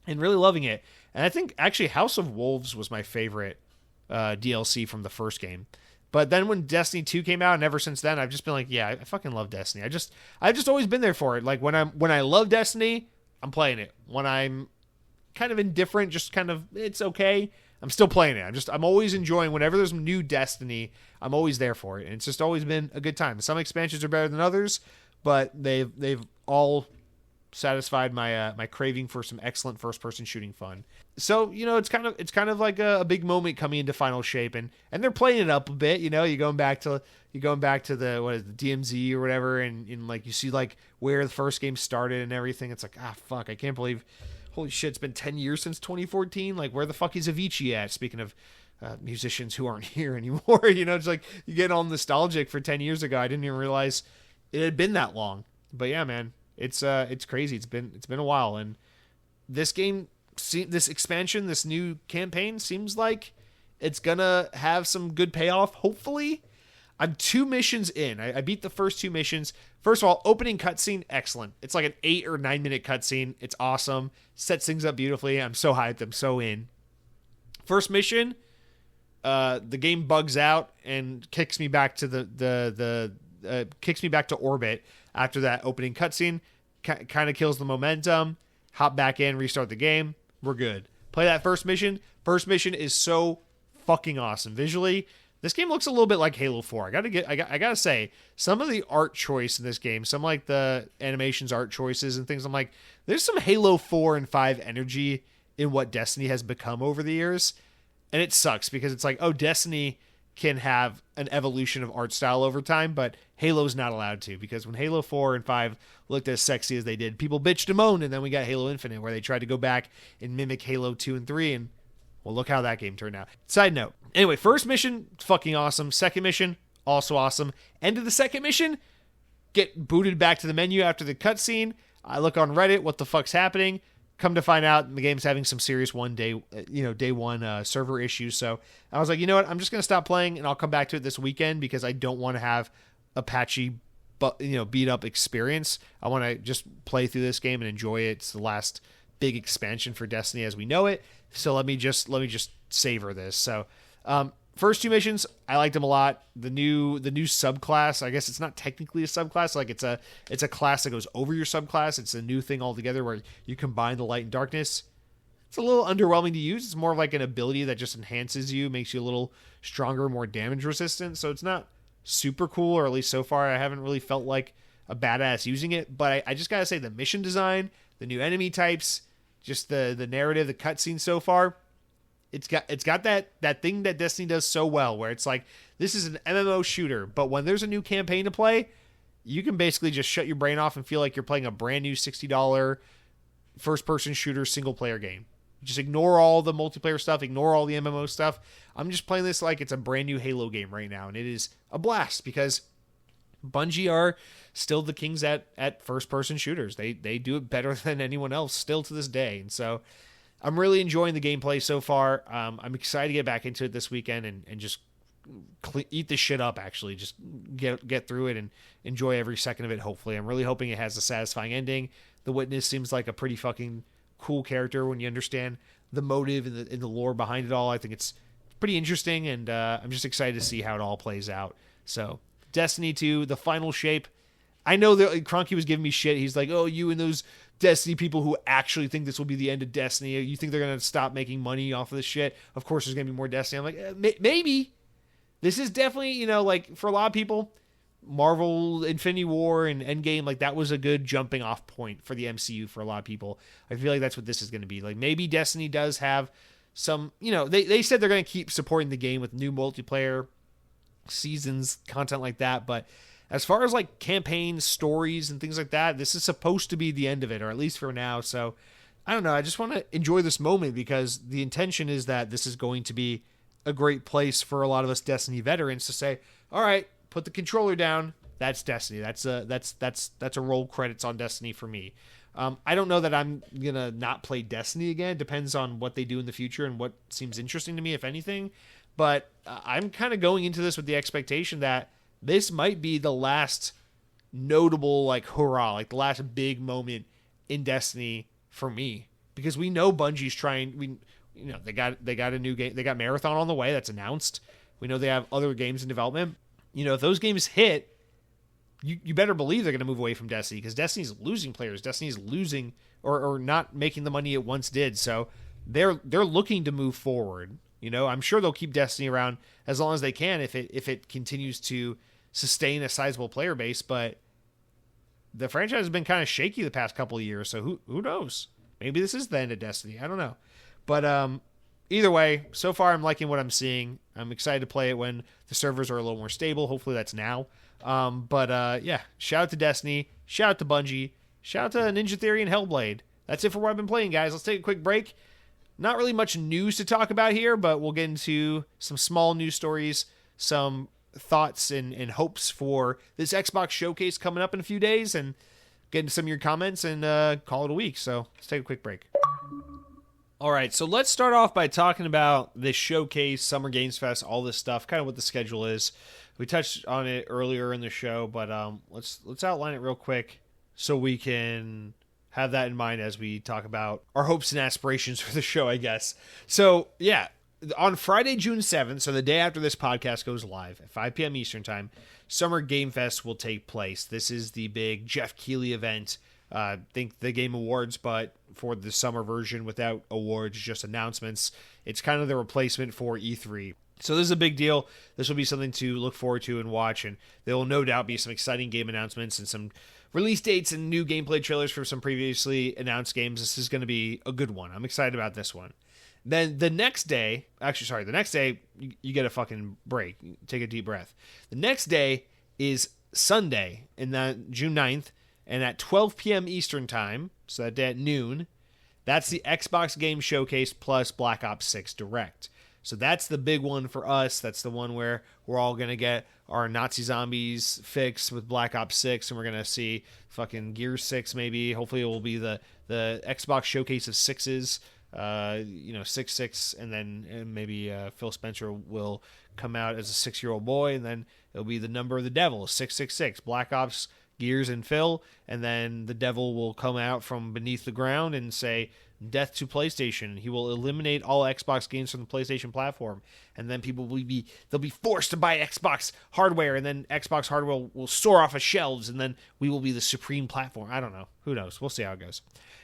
and really loving it. And I think, actually, House of Wolves was my favorite DLC from the first game. But then when Destiny 2 came out, and ever since then, I've just been like, yeah, I fucking love Destiny. I've just always been there for it. Like, when I love Destiny, I'm playing it. When I'm kind of indifferent, just kind of, it's okay, I'm still playing it. I'm always enjoying whenever there's new Destiny, I'm always there for it. And it's just always been a good time. Some expansions are better than others, but they've all satisfied my craving for some excellent first-person shooting fun. So, it's kind of like a big moment coming into final shape, and they're playing it up a bit. You're going back to the DMZ or whatever, and like you see like where the first game started and everything. It's like, fuck, I can't believe, holy shit, it's been 10 years since 2014. Like, where the fuck is Avicii at? Speaking of musicians who aren't here anymore, it's like you get all nostalgic for 10 years ago. I didn't even realize it had been that long. But yeah, man, it's crazy. It's been a while, and this game, this expansion, this new campaign seems like it's gonna have some good payoff. Hopefully, I'm 2 missions in. I beat the first 2 missions. First of all, opening cutscene, excellent. It's like an 8 or 9 minute cutscene. It's awesome. Sets things up beautifully. I'm so hyped. I'm so in. First mission, the game bugs out and kicks me back to kicks me back to orbit after that opening cutscene. Kind of kills the momentum. Hop back in, restart the game. We're good. Play that first mission. First mission is so fucking awesome. Visually, this game looks a little bit like Halo 4. I gotta say, some of the art choice in this game, some like the animations, art choices, and things, I'm like, there's some Halo 4 and 5 energy in what Destiny has become over the years. And it sucks because it's like, oh, Destiny can have an evolution of art style over time, but Halo's not allowed to, because when Halo 4 and 5 looked as sexy as they did, people bitched and moaned, and then we got Halo Infinite, where they tried to go back and mimic Halo 2 and 3, and well, look how that game turned out. Side note. Anyway, first mission, fucking awesome. Second mission, also awesome. End of the second mission, get booted back to the menu after the cutscene. I look on Reddit, what the fuck's happening? Come to find out, the game's having some serious day one server issues. So I was like, you know what? I'm just gonna stop playing, and I'll come back to it this weekend because I don't want to have a patchy, beat up experience. I want to just play through this game and enjoy it. It's the last big expansion for Destiny as we know it. So let me just savor this. So first 2 missions, I liked them a lot. The new subclass, I guess it's not technically a subclass, like it's a class that goes over your subclass. It's a new thing altogether where you combine the light and darkness. It's a little underwhelming to use. It's more like an ability that just enhances you, makes you a little stronger, more damage resistant. So it's not super cool, or at least so far I haven't really felt like a badass using it. But I just gotta say, the mission design, the new enemy types, just the narrative, the cutscene so far, it's got that thing that Destiny does so well, where it's like, this is an MMO shooter, but when there's a new campaign to play, you can basically just shut your brain off and feel like you're playing a brand new $60 first-person shooter single-player game. Just ignore all the multiplayer stuff, ignore all the MMO stuff. I'm just playing this like it's a brand new Halo game right now, and it is a blast because Bungie are still the kings at first-person shooters. They do it better than anyone else still to this day, and so I'm really enjoying the gameplay so far. I'm excited to get back into it this weekend and just eat this shit up, actually. Just get through it and enjoy every second of it, hopefully. I'm really hoping it has a satisfying ending. The Witness seems like a pretty fucking cool character when you understand the motive and the lore behind it all. I think it's pretty interesting, and I'm just excited to see how it all plays out. So, Destiny 2, the final shape. I know that Cronky was giving me shit. He's like, oh, you and those Destiny people who actually think this will be the end of Destiny, you think they're going to stop making money off of this shit? Of course there's going to be more Destiny. I'm like, maybe. This is definitely, like, for a lot of people, Marvel Infinity War and Endgame, like, that was a good jumping off point for the MCU for a lot of people. I feel like that's what this is going to be. Like, maybe Destiny does have some, they said they're going to keep supporting the game with new multiplayer seasons, content like that, but as far as like campaign stories and things like that, this is supposed to be the end of it, or at least for now. So I don't know. I just want to enjoy this moment because the intention is that this is going to be a great place for a lot of us Destiny veterans to say, all right, put the controller down. That's Destiny. That's a roll credits on Destiny for me. I don't know that I'm going to not play Destiny again. It depends on what they do in the future and what seems interesting to me, if anything. But I'm kind of going into this with the expectation that this might be the last notable, like, hurrah, like the last big moment in Destiny for me, because we know Bungie's trying. They got a new game. They got Marathon on the way that's announced. We know they have other games in development. If those games hit, you better believe they're going to move away from Destiny, because Destiny's losing players. Destiny's losing or not making the money it once did. So they're looking to move forward. I'm sure they'll keep Destiny around as long as they can if it continues to sustain a sizable player base, but the franchise has been kind of shaky the past couple of years, so who knows? Maybe this is the end of Destiny. I don't know. But either way, so far I'm liking what I'm seeing. I'm excited to play it when the servers are a little more stable. Hopefully that's now. Yeah, shout out to Destiny, shout out to Bungie, shout out to Ninja Theory and Hellblade. That's it for what I've been playing, guys. Let's take a quick break. Not really much news to talk about here, but we'll get into some small news stories, some thoughts and hopes for this Xbox showcase coming up in a few days, and get into some of your comments and call it a week. So let's take a quick break. All right, so let's start off by talking about this showcase, Summer Games Fest, all this stuff, kind of what the schedule is. We touched on it earlier in the show, but let's outline it real quick so we can have that in mind as we talk about our hopes and aspirations for the show, I guess. So, yeah, on Friday, June 7th, so the day after this podcast goes live at 5 p.m. Eastern Time, Summer Game Fest will take place. This is the big Jeff Keighley event. Think the Game Awards, but for the summer version without awards, just announcements. It's kind of the replacement for E3. So this is a big deal. This will be something to look forward to and watch, and there will no doubt be some exciting game announcements and some release dates and new gameplay trailers for some previously announced games. This is going to be a good one. I'm excited about this one. Then the next day, you get a fucking break. Take a deep breath. The next day is Sunday, and that June 9th, and at 12 p.m. Eastern Time, so that day at noon, that's the Xbox Game Showcase plus Black Ops 6 Direct. So that's the big one for us. That's the one where we're all going to get our Nazi zombies fix with Black Ops 6, and we're going to see fucking Gears 6 maybe. Hopefully it will be the Xbox Showcase of sixes, 6, and then maybe Phil Spencer will come out as a 6-year-old boy, and then it'll be the number of the devil, 666, Black Ops, Gears, and Phil, and then the devil will come out from beneath the ground and say, death to PlayStation. He will eliminate all Xbox games from the PlayStation platform, and then people they'll be forced to buy Xbox hardware, and then Xbox hardware will soar off of shelves, and then we will be the supreme platform. I don't know. Who knows? We'll see how it goes.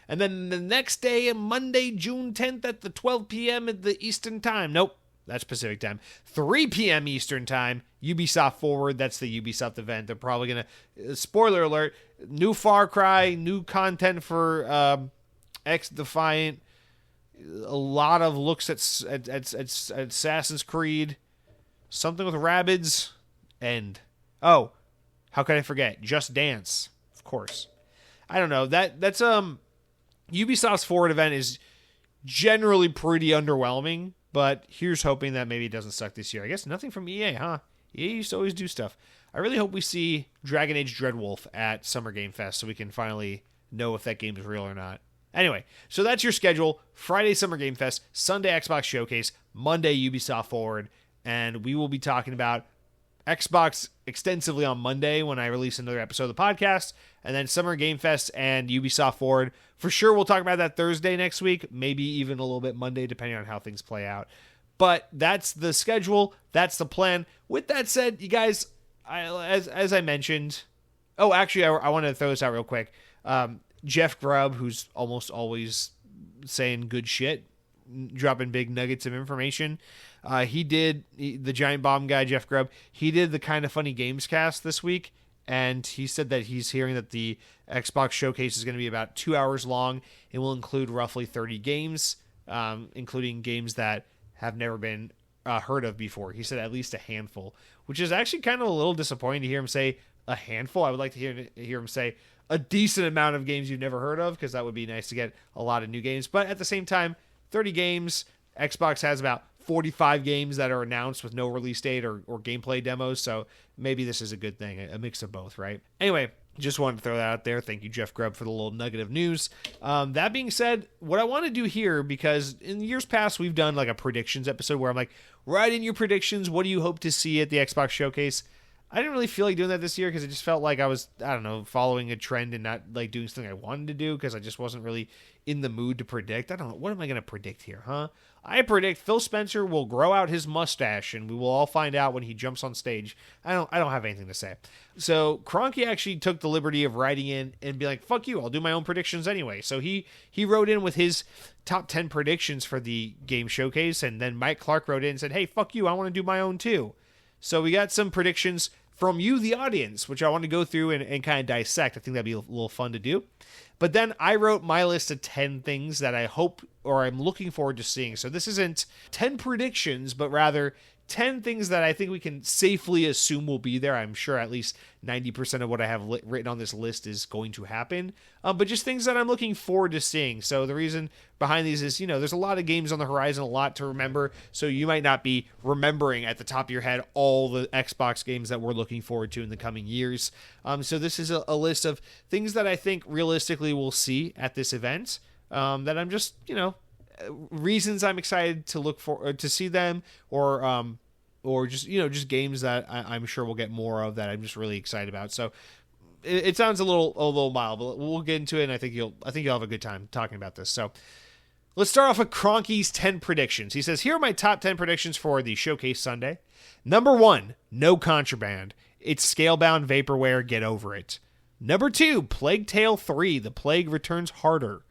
And then the next day, Monday, June 10th at the 12 p.m. at the Eastern Time. Nope. That's Pacific Time. 3 p.m. Eastern Time, Ubisoft Forward. That's the Ubisoft event. They're probably going to... Spoiler alert, new Far Cry, new content for X-Defiant, a lot of looks at Assassin's Creed, something with Rabbids, and... Oh, how could I forget? Just Dance, of course. I don't know. That's Ubisoft's Forward event is generally pretty underwhelming, but here's hoping that maybe it doesn't suck this year. I guess nothing from EA, huh? EA used to always do stuff. I really hope we see Dragon Age Dreadwolf at Summer Game Fest so we can finally know if that game is real or not. Anyway, so that's your schedule. Friday, Summer Game Fest. Sunday, Xbox Showcase. Monday, Ubisoft Forward. And we will be talking about Xbox extensively on Monday when I release another episode of the podcast. And then Summer Game Fest and Ubisoft Forward. For sure, we'll talk about that Thursday next week. Maybe even a little bit Monday, depending on how things play out. But that's the schedule. That's the plan. With that said, you guys, as I mentioned, actually, I want to throw this out real quick. Jeff Grubb, who's almost always saying good shit, dropping big nuggets of information. The Giant Bomb guy, Jeff Grubb, he did the Kind of Funny Games cast this week, and he said that he's hearing that the Xbox showcase is going to be about 2 hours long. It will include roughly 30 games, including games that have never been heard of before. He said at least a handful, which is actually kind of a little disappointing to hear him say a handful. I would like to hear him say a decent amount of games you've never heard of, because that would be nice to get a lot of new games. But at the same time, 30 games, Xbox has about 45 games that are announced with no release date or gameplay demos, so maybe this is a good thing, a mix of both, right? Anyway, just wanted to throw that out there. Thank you, Jeff Grubb, for the little nugget of news. That being said, what I want to do here, because in years past, we've done like a predictions episode where I'm like, write in your predictions. What do you hope to see at the Xbox showcase? I didn't really feel like doing that this year because it just felt like I was, I don't know, following a trend and not like doing something I wanted to do because I just wasn't really in the mood to predict. I don't know. What am I going to predict here, huh? I predict Phil Spencer will grow out his mustache and we will all find out when he jumps on stage. I don't have anything to say. So Cronky actually took the liberty of writing in and be like, fuck you, I'll do my own predictions anyway. So he wrote in with his top 10 predictions for the game showcase, and then Mike Clark wrote in and said, hey, fuck you, I want to do my own too. So we got some predictions from you, the audience, which I want to go through and kind of dissect. I think that'd be a little fun to do. But then I wrote my list of 10 things that I hope or I'm looking forward to seeing. So this isn't 10 predictions, but rather 10 things that I think we can safely assume will be there. I'm sure at least 90% of what I have written on this list is going to happen. But just things that I'm looking forward to seeing. So the reason behind these is, there's a lot of games on the horizon, a lot to remember. So you might not be remembering at the top of your head all the Xbox games that we're looking forward to in the coming years. So this is a list of things that I think realistically we'll see at this event. That I'm just, reasons I'm excited to look for to see them, or just just games that I'm sure we'll get more of that I'm just really excited about. So it sounds a little mild, but we'll get into it, and I think you'll have a good time talking about this. So let's start off with Cronky's 10 predictions. He says, here are my top 10 predictions for the showcase Sunday. Number 1, no contraband. It's scalebound vaporware. Get over it. Number 2, Plague Tale 3. The plague returns harder.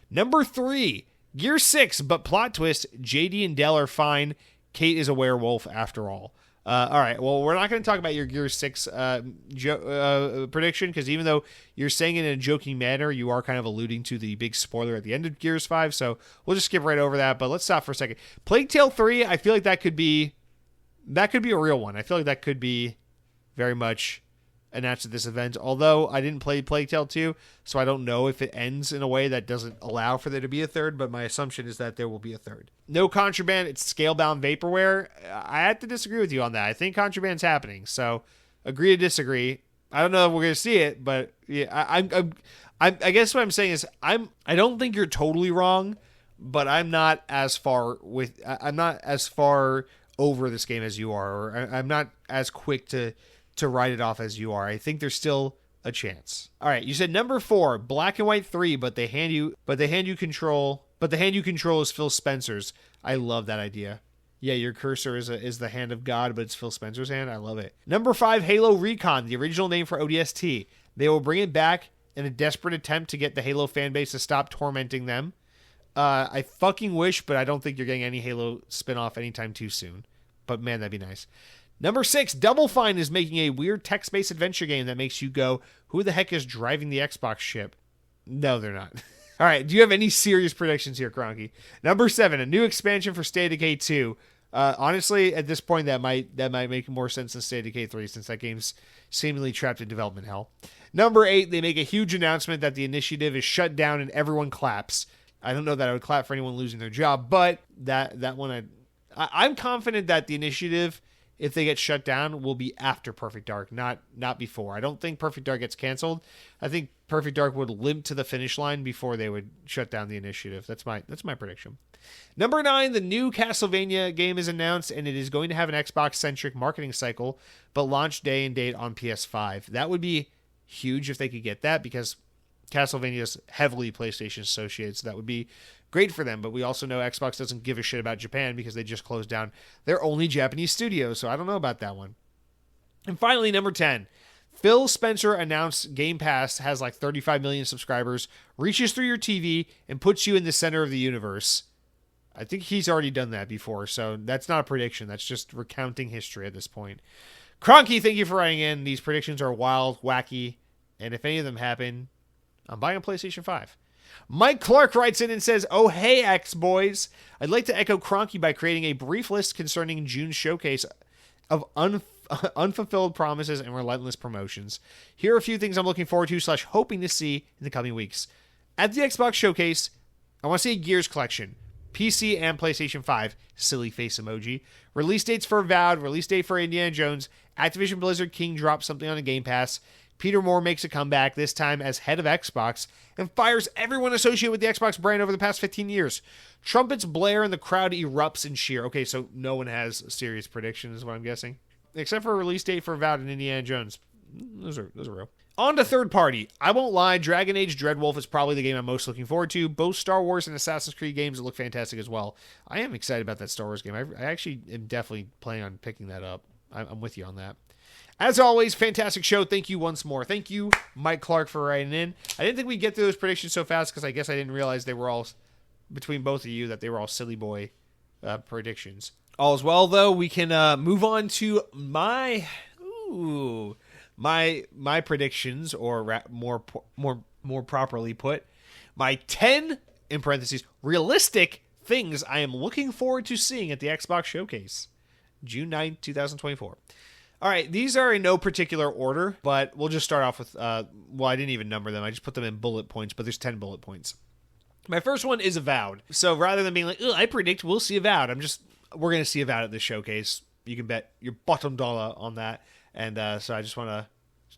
Number 3, Gear 6, but plot twist, JD and Dell are fine. Kate is a werewolf after all. All right, well, we're not going to talk about your Gear 6 prediction, because even though you're saying it in a joking manner, you are kind of alluding to the big spoiler at the end of Gears 5, so we'll just skip right over that, but let's stop for a second. Plague Tale 3, I feel like that could be a real one. I feel like that could be very much announced at this event, although I didn't play Plague Tale 2, so I don't know if it ends in a way that doesn't allow for there to be a third, but my assumption is that there will be a third. No contraband, it's scalebound vaporware. I have to disagree with you on that. I think contraband's happening, so agree to disagree. I don't know if we're going to see it, but yeah, I guess what I'm saying is I don't think you're totally wrong, but I'm not as far over this game as you are, or I'm not as quick to write it off as you are. I think there's still a chance. All right, you said number 4, Black and White 3, but the hand you control is Phil Spencer's. I love that idea. Yeah, your cursor is the hand of God, but it's Phil Spencer's hand. I love it. Number 5, Halo Recon, the original name for ODST. They will bring it back in a desperate attempt to get the Halo fan base to stop tormenting them. I fucking wish, but I don't think you're getting any Halo spinoff anytime too soon. But man, that'd be nice. Number 6, Double Fine is making a weird text-based adventure game that makes you go, who the heck is driving the Xbox ship? No, they're not. All right, do you have any serious predictions here, Cronky? Number 7, a new expansion for State of Decay 2. Honestly, at this point, that might make more sense than State of Decay 3, since that game's seemingly trapped in development hell. Number 8, they make a huge announcement that the initiative is shut down and everyone claps. I don't know that I would clap for anyone losing their job, but that one, I'm confident that the initiative, if they get shut down, will be after Perfect Dark, not before. I don't think Perfect Dark gets canceled. I think Perfect Dark would limp to the finish line before they would shut down the initiative. That's my prediction. Number 9, the new Castlevania game is announced, and it is going to have an Xbox-centric marketing cycle, but launch day and date on PS5. That would be huge if they could get that, because Castlevania's heavily PlayStation associated, so that would be great for them. But we also know Xbox doesn't give a shit about Japan because they just closed down their only Japanese studio, so I don't know about that one. And finally, number 10. Phil Spencer announced Game Pass has like 35 million subscribers, reaches through your TV, and puts you in the center of the universe. I think he's already done that before, so that's not a prediction. That's just recounting history at this point. Cronky, thank you for writing in. These predictions are wild, wacky, and if any of them happen, I'm buying a PlayStation 5. Mike Clark writes in and says, "Oh, hey, X-Boys. I'd like to echo Cronky by creating a brief list concerning June's showcase of unfulfilled promises and relentless promotions. Here are a few things I'm looking forward to / hoping to see in the coming weeks. At the Xbox showcase, I want to see a Gears collection. PC and PlayStation 5. Silly face emoji. Release dates for Avowed. Release date for Indiana Jones. Activision Blizzard King drops something on a Game Pass. Peter Moore makes a comeback, this time as head of Xbox, and fires everyone associated with the Xbox brand over the past 15 years. Trumpets blare and the crowd erupts in cheer." Okay, so no one has a serious prediction, is what I'm guessing. Except for a release date for Avowed and Indiana Jones. Those are real. On to third party. I won't lie, Dragon Age Dreadwolf is probably the game I'm most looking forward to. Both Star Wars and Assassin's Creed games look fantastic as well. I am excited about that Star Wars game. I actually am definitely planning on picking that up. I'm with you on that. As always, fantastic show. Thank you once more. Thank you, Mike Clark, for writing in. I didn't think we'd get through those predictions so fast because I guess I didn't realize they were all, between both of you, that they were all silly boy predictions. All is well, though. We can move on to my predictions, or more properly put, my 10, in parentheses, realistic things I am looking forward to seeing at the Xbox Showcase, June 9th, 2024. All right, these are in no particular order, but we'll just start off with, I didn't even number them. I just put them in bullet points, but there's 10 bullet points. My first one is Avowed. So rather than being like, I predict we'll see Avowed, we're going to see Avowed at this showcase. You can bet your bottom dollar on that. And so I just want to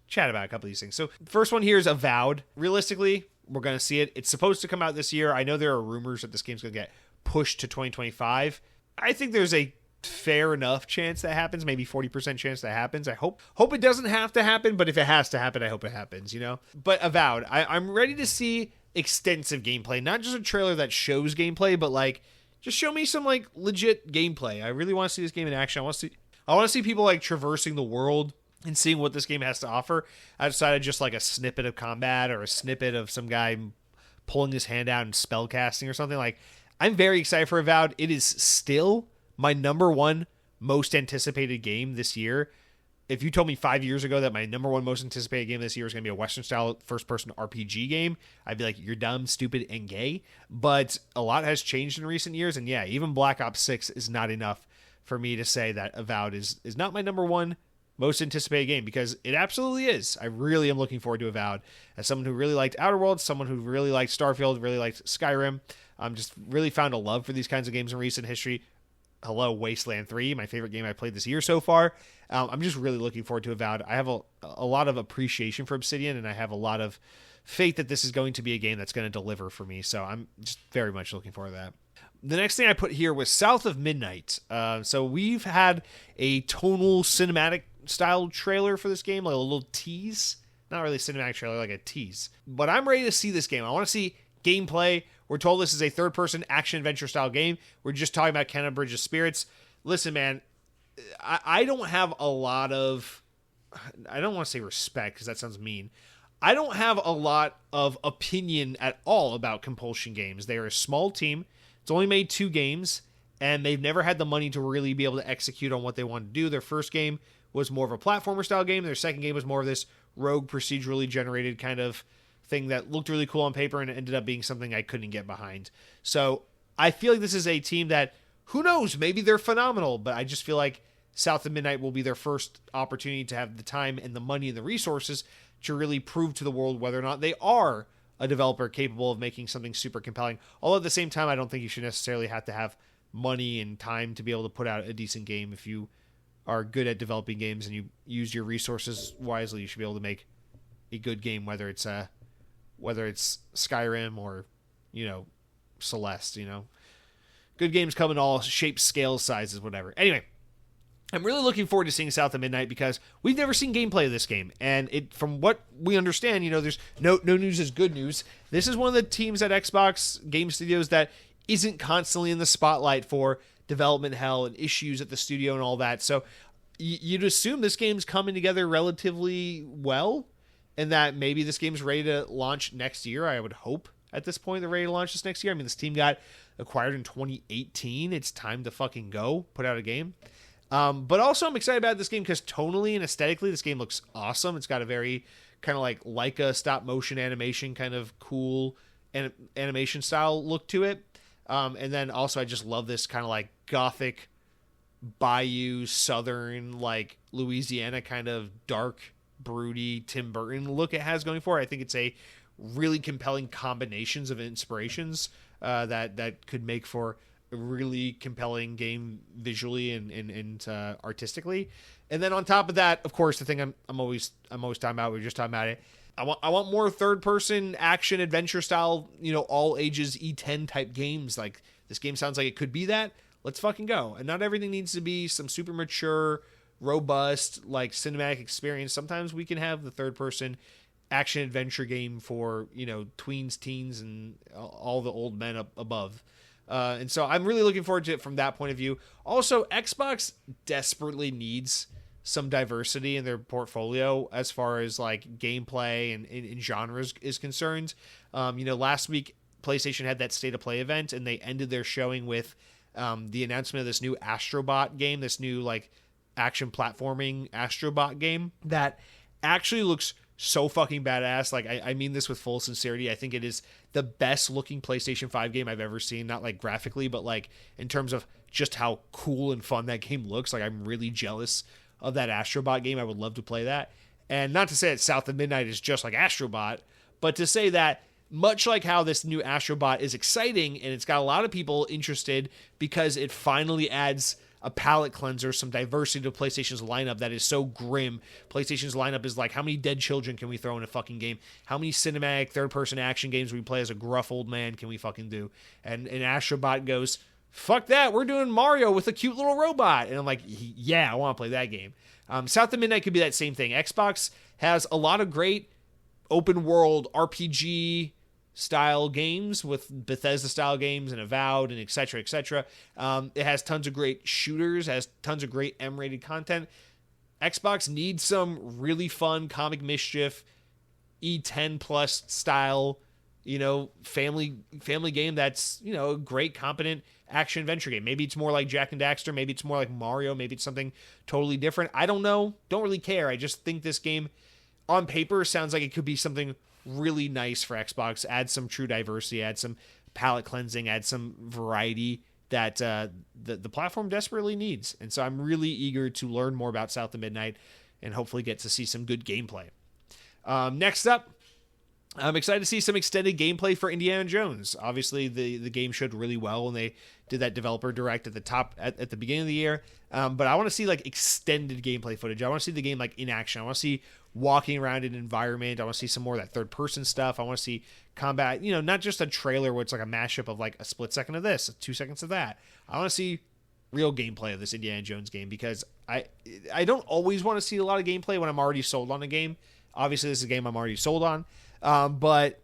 chat about a couple of these things. So first one here is Avowed. Realistically, we're going to see it. It's supposed to come out this year. I know there are rumors that this game's going to get pushed to 2025. I think there's a fair enough chance that happens, maybe 40% chance that happens. I hope it doesn't have to happen, but if it has to happen, I hope it happens, you know? But Avowed, I'm ready to see extensive gameplay, not just a trailer that shows gameplay, but like, just show me some like legit gameplay. I really want to see this game in action. I want to see people like traversing the world and seeing what this game has to offer outside of just like a snippet of combat or a snippet of some guy pulling his hand out and spell casting or something. Like, I'm very excited for Avowed. It is still my number one most anticipated game this year. If you told me 5 years ago that my number one most anticipated game this year is going to be a Western-style first-person RPG game, I'd be like, you're dumb, stupid, and gay. But a lot has changed in recent years, and yeah, even Black Ops 6 is not enough for me to say that Avowed is not my number one most anticipated game, because it absolutely is. I really am looking forward to Avowed. As someone who really liked Outer Worlds, someone who really liked Starfield, really liked Skyrim, just really found a love for these kinds of games in recent history. Hello, Wasteland 3, my favorite game I played this year so far. I'm just really looking forward to Avowed. I have a lot of appreciation for Obsidian, and I have a lot of faith that this is going to be a game that's going to deliver for me. So I'm just very much looking forward to that. The next thing I put here was South of Midnight. So we've had a tonal cinematic style trailer for this game, like a little tease. Not really a cinematic trailer, like a tease. But I'm ready to see this game. I want to see gameplay. We're told this is a third-person action-adventure style game. We're just talking about Kena Bridges Spirits. Listen, man, I don't have a lot of... I don't want to say respect, because that sounds mean. I don't have a lot of opinion at all about Compulsion Games. They are a small team. It's only made 2 games, and they've never had the money to really be able to execute on what they want to do. Their first game was more of a platformer-style game. Their second game was more of this rogue, procedurally generated kind of thing that looked really cool on paper and ended up being something I couldn't get behind. So I feel like this is a team that, who knows, maybe they're phenomenal, but I just feel like South of Midnight will be their first opportunity to have the time and the money and the resources to really prove to the world whether or not they are a developer capable of making something super compelling. Although at the same time, I don't think you should necessarily have to have money and time to be able to put out a decent game. If you are good at developing games and you use your resources wisely, you should be able to make a good game, whether it's Skyrim or, Celeste, Good games come in all shapes, scales, sizes, whatever. Anyway, I'm really looking forward to seeing South of Midnight because we've never seen gameplay of this game, and from what we understand, there's no news is good news. This is one of the teams at Xbox Game Studios that isn't constantly in the spotlight for development hell and issues at the studio and all that. So you'd assume this game's coming together relatively well, and that maybe this game's ready to launch next year. I would hope at this point they're ready to launch this next year. I mean, this team got acquired in 2018. It's time to fucking go put out a game. But also I'm excited about this game because tonally and aesthetically, this game looks awesome. It's got a very kind of like Leica stop motion animation, kind of cool animation style look to it. And then also I just love this kind of like gothic bayou, southern, like Louisiana kind of dark, broody Tim Burton look it has going for it. I think it's a really compelling combinations of inspirations that could make for a really compelling game visually and artistically. And then on top of that, of course, the thing I'm always talking about, we were just talking about it. I want more third person action adventure style, all ages E10 type games. Like this game sounds like it could be that. Let's fucking go. And not everything needs to be some super mature, robust, like cinematic experience. Sometimes we can have the third person action adventure game for, tweens, teens, and all the old men up above. And so I'm really looking forward to it from that point of view. Also, Xbox desperately needs some diversity in their portfolio as far as like gameplay and genres is concerned. Last week PlayStation had that State of Play event, and they ended their showing with the announcement of this new Astrobot game, this new like action platforming Astrobot game that actually looks so fucking badass. Like I mean this with full sincerity. I think it is the best looking PlayStation 5 game I've ever seen, not like graphically, but like in terms of just how cool and fun that game looks. Like I'm really jealous of that Astrobot game. I would love to play that. And not to say that South of Midnight is just like Astrobot, but to say that much like how this new Astrobot is exciting and it's got a lot of people interested because it finally adds a palate cleanser, some diversity to PlayStation's lineup that is so grim. PlayStation's lineup is like, how many dead children can we throw in a fucking game? How many cinematic third-person action games we play as a gruff old man can we fucking do? And Astrobot goes, fuck that, we're doing Mario with a cute little robot. And I'm like, yeah, I want to play that game. South of Midnight could be that same thing. Xbox has a lot of great open-world RPG style games with Bethesda style games and Avowed and et cetera, et cetera. It has tons of great shooters, has tons of great M-rated content. Xbox needs some really fun comic mischief, E10 plus style, family game that's, a great, competent action adventure game. Maybe it's more like Jak and Daxter, maybe it's more like Mario, maybe it's something totally different. I don't know. Don't really care. I just think this game on paper sounds like it could be something really nice for Xbox, add some true diversity, add some palette cleansing, add some variety that the platform desperately needs. And so I'm really eager to learn more about South of Midnight and hopefully get to see some good gameplay. Next up, I'm excited to see some extended gameplay for Indiana Jones. Obviously, the game showed really well when they did that developer direct at the beginning of the year. But I want to see like extended gameplay footage. I want to see the game like in action. I want to see walking around an environment. I want to see some more of that third person stuff. I want to see combat, not just a trailer where it's like a mashup of like a split second of this, 2 seconds of that. I want to see real gameplay of this Indiana Jones game because I don't always want to see a lot of gameplay when I'm already sold on a game. Obviously, this is a game I'm already sold on. But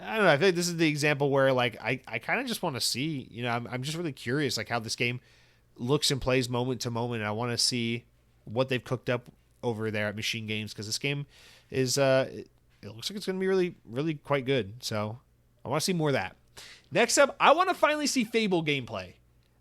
I don't know. I feel like this is the example where like I kind of just want to see, I'm just really curious like how this game looks and plays moment to moment. And I want to see what they've cooked up over there at Machine Games because this game is it looks like it's going to be really, really quite good. So I want to see more of that. Next up, I want to finally see Fable gameplay.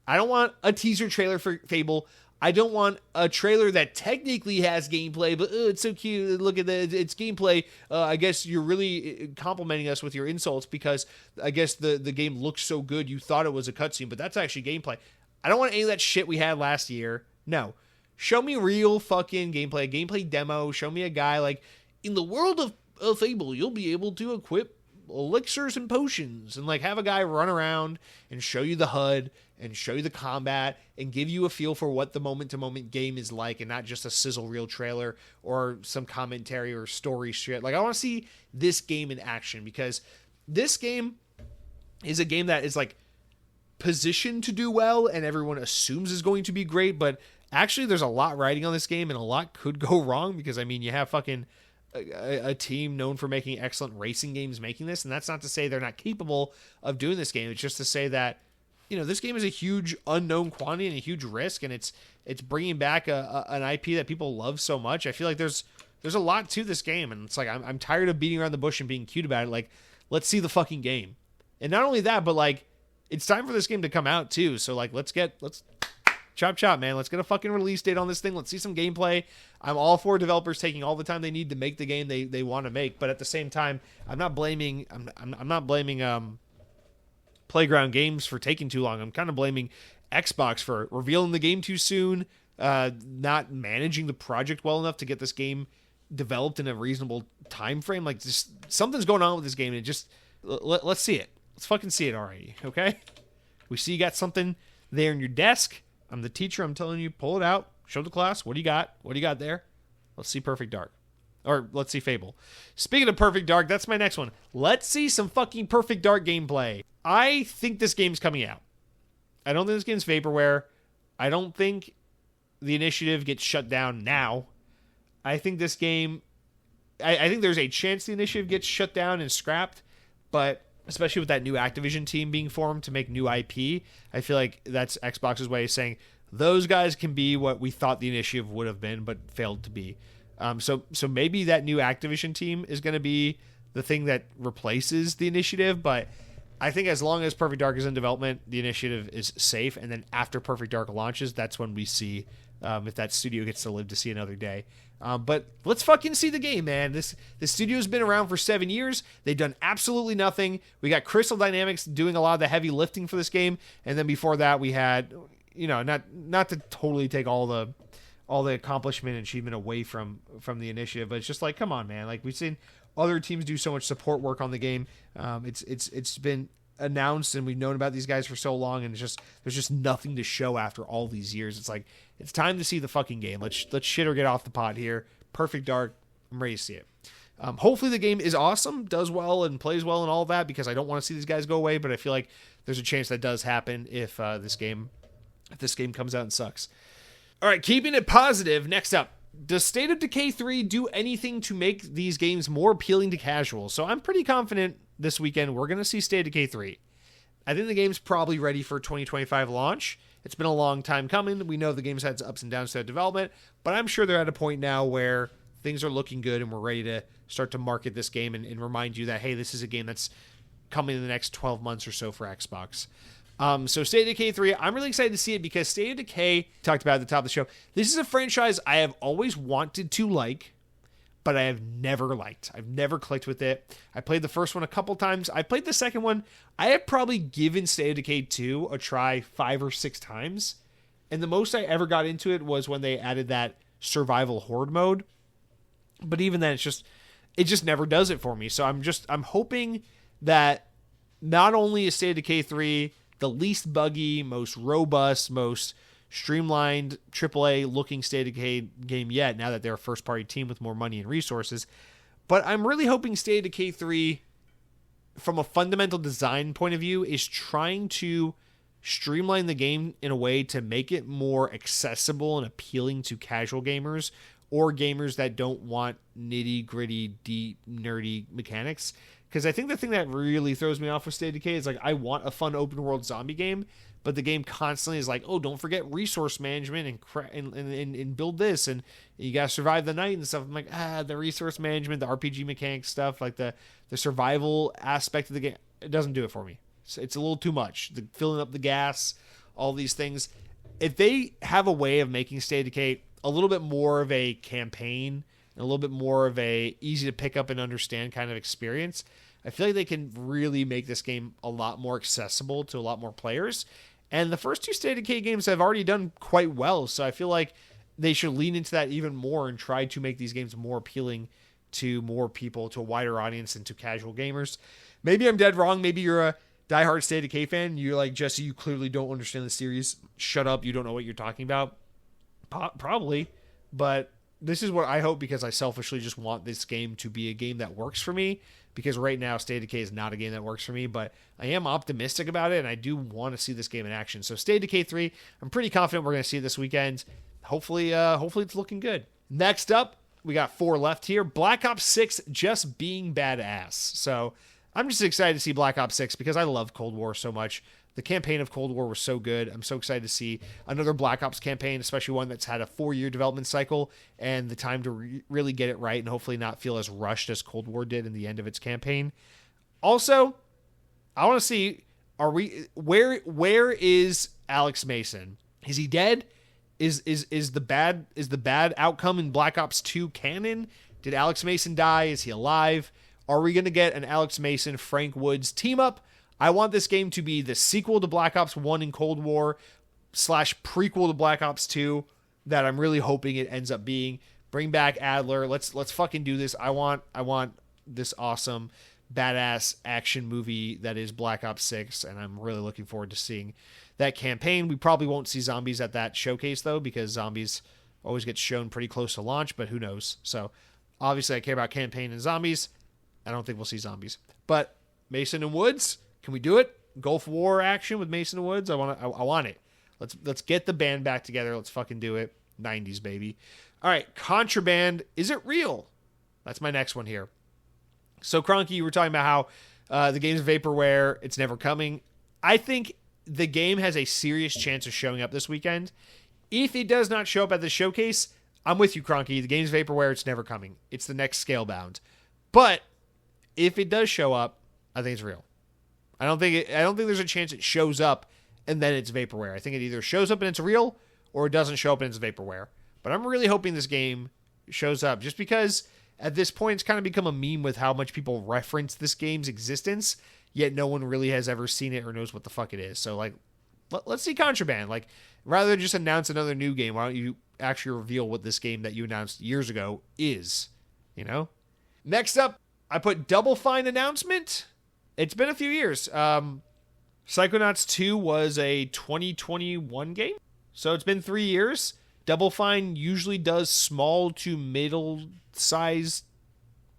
I don't want a teaser trailer for Fable. I don't want a trailer that technically has gameplay, but it's so cute. Look at its gameplay. I guess you're really complimenting us with your insults because I guess the game looks so good you thought it was a cutscene, but that's actually gameplay. I don't want any of that shit we had last year. No. Show me real fucking gameplay, a gameplay demo. Show me a guy like, in the world of Fable, you'll be able to equip elixirs and potions and like have a guy run around and show you the HUD and show you the combat and give you a feel for what the moment-to-moment game is like and not just a sizzle reel trailer or some commentary or story shit. Like, I want to see this game in action because this game is a game that is like positioned to do well and everyone assumes is going to be great, but Actually, there's a lot riding on this game, and a lot could go wrong because, I mean, you have fucking a team known for making excellent racing games making this, and that's not to say they're not capable of doing this game. It's just to say that, this game is a huge unknown quantity and a huge risk, and it's bringing back an IP that people love so much. I feel like there's a lot to this game, and it's like I'm tired of beating around the bush and being cute about it. Like, let's see the fucking game. And not only that, but like, it's time for this game to come out too. So like, let's chop, man. Let's get a fucking release date on this thing. Let's see some gameplay. I'm all for developers taking all the time they need to make the game they want to make, but at the same time, I'm not blaming Playground Games for taking too long. I'm kind of blaming Xbox for revealing the game too soon, not managing the project well enough to get this game developed in a reasonable time frame. Like, just something's going on with this game, and let's see it. Let's fucking see it already, okay? We see you got something there in your desk. I'm the teacher. I'm telling you, pull it out. Show the class. What do you got? What do you got there? Let's see Perfect Dark. Or let's see Fable. Speaking of Perfect Dark, that's my next one. Let's see some fucking Perfect Dark gameplay. I think this game's coming out. I don't think this game's vaporware. I don't think the initiative gets shut down now. I think this game... I think there's a chance the initiative gets shut down and scrapped, but especially with that new Activision team being formed to make new IP, I feel like that's Xbox's way of saying those guys can be what we thought the initiative would have been, but failed to be. So maybe that new Activision team is going to be the thing that replaces the initiative, but I think as long as Perfect Dark is in development, the initiative is safe, and then after Perfect Dark launches, that's when we see if that studio gets to live to see another day. But let's fucking see the game, man. This studio's been around for 7 years. They've done absolutely nothing. We got Crystal Dynamics doing a lot of the heavy lifting for this game, and then before that we had, not to totally take all the accomplishment and achievement away from the initiative, but it's just like, come on, man. Like, we've seen other teams do so much support work on the game. It's been announced and we've known about these guys for so long, and there's just nothing to show after all these years. It's like, it's time to see the fucking game. Let's shit or get off the pot here. Perfect Dark, I'm ready to see it. Hopefully the game is awesome, does well and plays well and all that, because I don't want to see these guys go away, but I feel like there's a chance that does happen if this game comes out and sucks. All right, keeping it positive, next up, does State of Decay 3 do anything to make these games more appealing to casuals? So I'm pretty confident this weekend we're going to see State of Decay 3. I think the game's probably ready for 2025 launch. It's been a long time coming. We know the game's had ups and downs to development, but I'm sure they're at a point now where things are looking good and we're ready to start to market this game and remind you that, hey, this is a game that's coming in the next 12 months or so for Xbox. So State of Decay 3, I'm really excited to see it because State of Decay, talked about at the top of the show, this is a franchise I have always wanted to like, but I have never liked. I've never clicked with it. I played the first one a couple times. I played the second one. I have probably given State of Decay 2 a try 5 or 6 times, and the most I ever got into it was when they added that survival horde mode. But even then, it just never does it for me. So I'm hoping that not only is State of Decay 3 the least buggy, most robust, most streamlined AAA looking State of Decay game yet, now that they're a first party team with more money and resources, but I'm really hoping State of Decay 3, from a fundamental design point of view, is trying to streamline the game in a way to make it more accessible and appealing to casual gamers or gamers that don't want nitty gritty, deep, nerdy mechanics. Because I think the thing that really throws me off with State of Decay is, like, I want a fun open world zombie game, but the game constantly is like, oh, don't forget resource management and build this, and you gotta survive the night and stuff. I'm like, the resource management, the RPG mechanics stuff, like the survival aspect of the game, it doesn't do it for me. It's a little too much. Filling up the gas, all these things. If they have a way of making State of Decay a little bit more of a campaign, a little bit more of a easy to pick up and understand kind of experience, I feel like they can really make this game a lot more accessible to a lot more players. And the first 2 State of Decay games have already done quite well, so I feel like they should lean into that even more and try to make these games more appealing to more people, to a wider audience, and to casual gamers. Maybe I'm dead wrong. Maybe you're a diehard State of Decay fan. You're like, Jesse, you clearly don't understand the series. Shut up. You don't know what you're talking about. Probably, but this is what I hope, because I selfishly just want this game to be a game that works for me, because right now State of Decay is not a game that works for me, but I am optimistic about it, and I do want to see this game in action. So State of Decay 3, I'm pretty confident we're going to see it this weekend. hopefully it's looking good. Next up, we got 4 left here. Black Ops 6 just being badass. So I'm just excited to see Black Ops 6 because I love Cold War so much. The campaign of Cold War was so good. I'm so excited to see another Black Ops campaign, especially one that's had a 4-year development cycle and the time to really get it right and hopefully not feel as rushed as Cold War did in the end of its campaign. Also, I want to see, where is Alex Mason? Is he dead? Is the bad outcome in Black Ops 2 canon? Did Alex Mason die? Is he alive? Are we going to get an Alex Mason, Frank Woods team up? I want this game to be the sequel to Black Ops 1 in Cold War / prequel to Black Ops 2 that I'm really hoping it ends up being. Bring back Adler. Let's fucking do this. I want this awesome badass action movie that is Black Ops 6, and I'm really looking forward to seeing that campaign. We probably won't see zombies at that showcase though, because zombies always get shown pretty close to launch, but who knows? So obviously I care about campaign and zombies. I don't think we'll see zombies, but Mason and Woods, can we do it? Gulf War action with Mason and Woods. I want it. Let's get the band back together. Let's fucking do it. 90s baby. All right. Contraband. Is it real? That's my next one here. So Cronky, you were talking about how the game's vaporware. It's never coming. I think the game has a serious chance of showing up this weekend. If it does not show up at the showcase, I'm with you, Cronky. The game's vaporware. It's never coming. It's the next Scalebound. But if it does show up, I think it's real. I don't think there's a chance it shows up and then it's vaporware. I think it either shows up and it's real or it doesn't show up and it's vaporware. But I'm really hoping this game shows up just because at this point it's kind of become a meme with how much people reference this game's existence, yet no one really has ever seen it or knows what the fuck it is. So like, let's see Contraband. Like, rather than just announce another new game, why don't you actually reveal what this game that you announced years ago is, you know? Next up, I put Double Fine announcement. It's been a few years. Psychonauts 2 was a 2021 game, so it's been 3 years. Double Fine usually does small to middle-sized,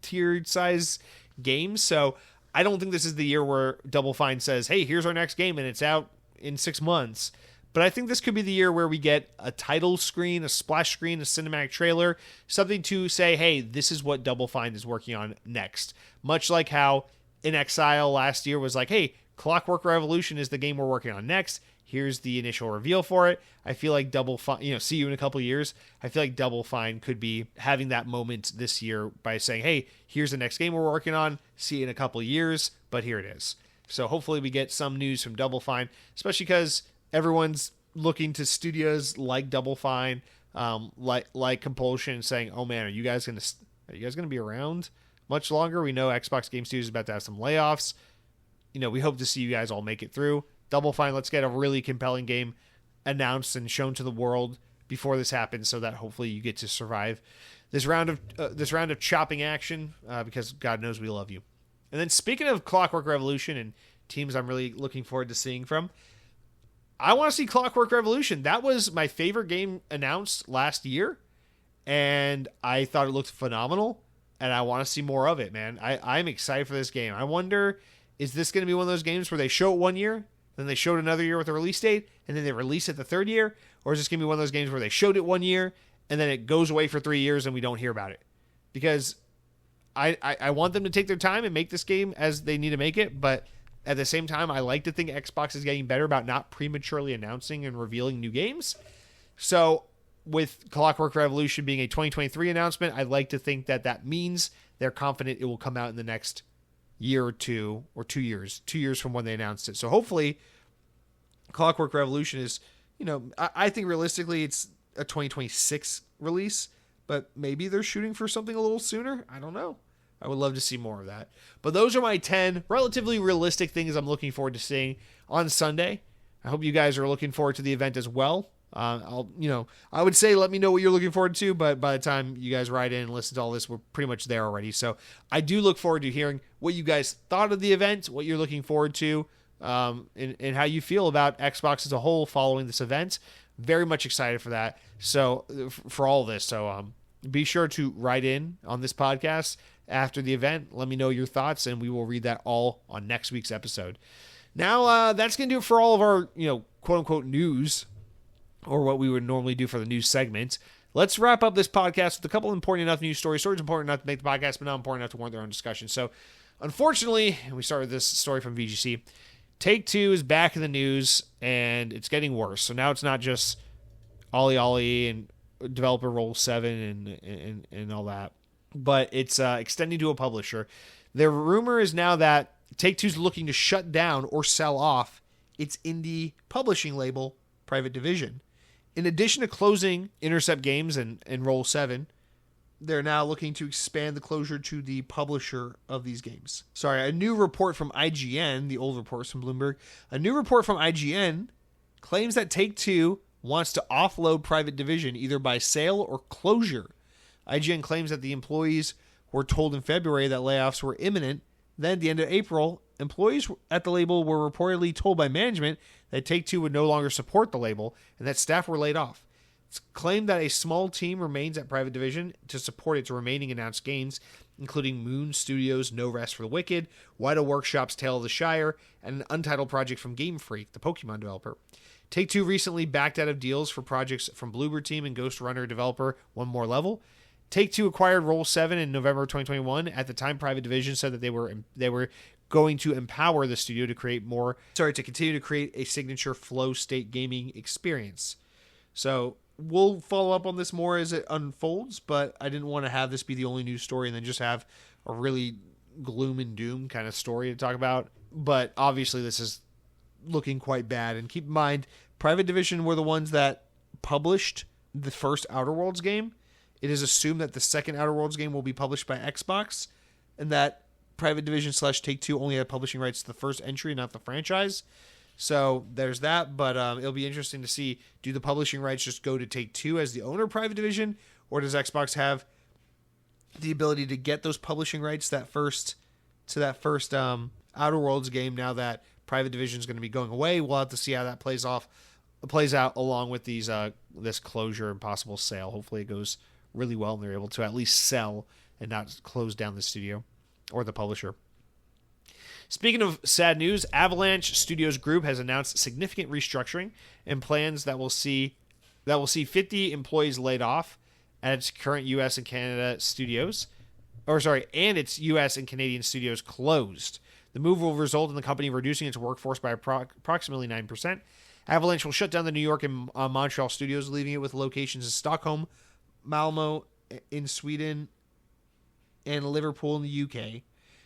tiered size games, so I don't think this is the year where Double Fine says, hey, here's our next game, and it's out in 6 months. But I think this could be the year where we get a title screen, a splash screen, a cinematic trailer, something to say, hey, this is what Double Fine is working on next. Much like how In Exile last year was like, hey, Clockwork Revolution is the game we're working on next. Here's the initial reveal for it. I feel like Double Fine, see you in a couple of years. I feel like Double Fine could be having that moment this year by saying, hey, here's the next game we're working on. See you in a couple of years, but here it is. So hopefully we get some news from Double Fine, especially because everyone's looking to studios like Double Fine, like Compulsion, saying, oh man, are you guys gonna be around much longer? We know Xbox Game Studios is about to have some layoffs. We hope to see you guys all make it through. Double Fine, let's get a really compelling game announced and shown to the world before this happens, so that hopefully you get to survive this round of chopping action, because God knows we love you. And then speaking of Clockwork Revolution and teams I'm really looking forward to seeing from, I want to see Clockwork Revolution. That was my favorite game announced last year, and I thought it looked phenomenal, and I want to see more of it, man. I'm excited for this game. I wonder, is this going to be one of those games where they show it 1 year, then they showed another year with a release date, and then they release it the third year? Or is this going to be one of those games where they showed it 1 year, and then it goes away for 3 years and we don't hear about it? Because I want them to take their time and make this game as they need to make it, but at the same time, I like to think Xbox is getting better about not prematurely announcing and revealing new games. So with Clockwork Revolution being a 2023 announcement, I'd like to think that means they're confident it will come out in the next year or 2 years from when they announced it. So hopefully Clockwork Revolution is, I think realistically it's a 2026 release, but maybe they're shooting for something a little sooner. I don't know. I would love to see more of that. But those are my 10 relatively realistic things I'm looking forward to seeing on Sunday. I hope you guys are looking forward to the event as well. I would say let me know what you're looking forward to, but by the time you guys write in and listen to all this, we're pretty much there already. So I do look forward to hearing what you guys thought of the event, what you're looking forward to, and how you feel about Xbox as a whole following this event. Very much excited for that. So for all of this. So be sure to write in on this podcast after the event. Let me know your thoughts, and we will read that all on next week's episode. Now, that's going to do it for all of our, quote-unquote news or what we would normally do for the news segment. Let's wrap up this podcast with a couple important enough news stories. Stories important enough to make the podcast, but not important enough to warrant their own discussion. So, unfortunately, we started this story from VGC. Take-Two is back in the news, and it's getting worse. So now it's not just Ollie Ollie and developer Roll 7 and all that, but it's extending to a publisher. The rumor is now that Take-Two's looking to shut down or sell off its indie publishing label, Private Division. In addition to closing Intercept Games and Roll 7, they're now looking to expand the closure to the publisher of these games. A new report from IGN, the old reports from Bloomberg, a new report from IGN claims that Take-Two wants to offload Private Division either by sale or closure. IGN claims that the employees were told in February that layoffs were imminent. Then at the end of April, employees at the label were reportedly told by management that Take-Two would no longer support the label and that staff were laid off. It's claimed that a small team remains at Private Division to support its remaining announced games, including Moon Studios' No Rest for the Wicked, Weta Workshop's Tale of the Shire, and an Untitled project from Game Freak, the Pokemon developer. Take-Two recently backed out of deals for projects from Bloober Team and Ghost Runner developer One More Level. Take-Two acquired Roll 7 in November 2021. At the time, Private Division said that they were going to empower the studio to continue to create a signature flow state gaming experience. So we'll follow up on this more as it unfolds, but I didn't want to have this be the only news story and then just have a really gloom and doom kind of story to talk about. But obviously this is looking quite bad. And keep in mind, Private Division were the ones that published the first Outer Worlds game. It is assumed that the second Outer Worlds game will be published by Xbox, and that Private Division / Take-Two only had publishing rights to the first entry, not the franchise. So there's that, but it'll be interesting to see, do the publishing rights just go to Take-Two as the owner of Private Division, or does Xbox have the ability to get those publishing rights that first Outer Worlds game now that Private Division is going to be going away? We'll have to see how that plays out along with these this closure and possible sale. Hopefully it goes really well and they're able to at least sell and not close down the studio or the publisher. Speaking of sad news, Avalanche Studios Group has announced significant restructuring and plans that will see 50 employees laid off at its current U.S. and Canada studios, and its U.S. and Canadian studios closed. The move will result in the company reducing its workforce by approximately 9%. Avalanche will shut down the New York and Montreal studios, leaving it with locations in Stockholm, Malmo in Sweden, and Liverpool in the UK.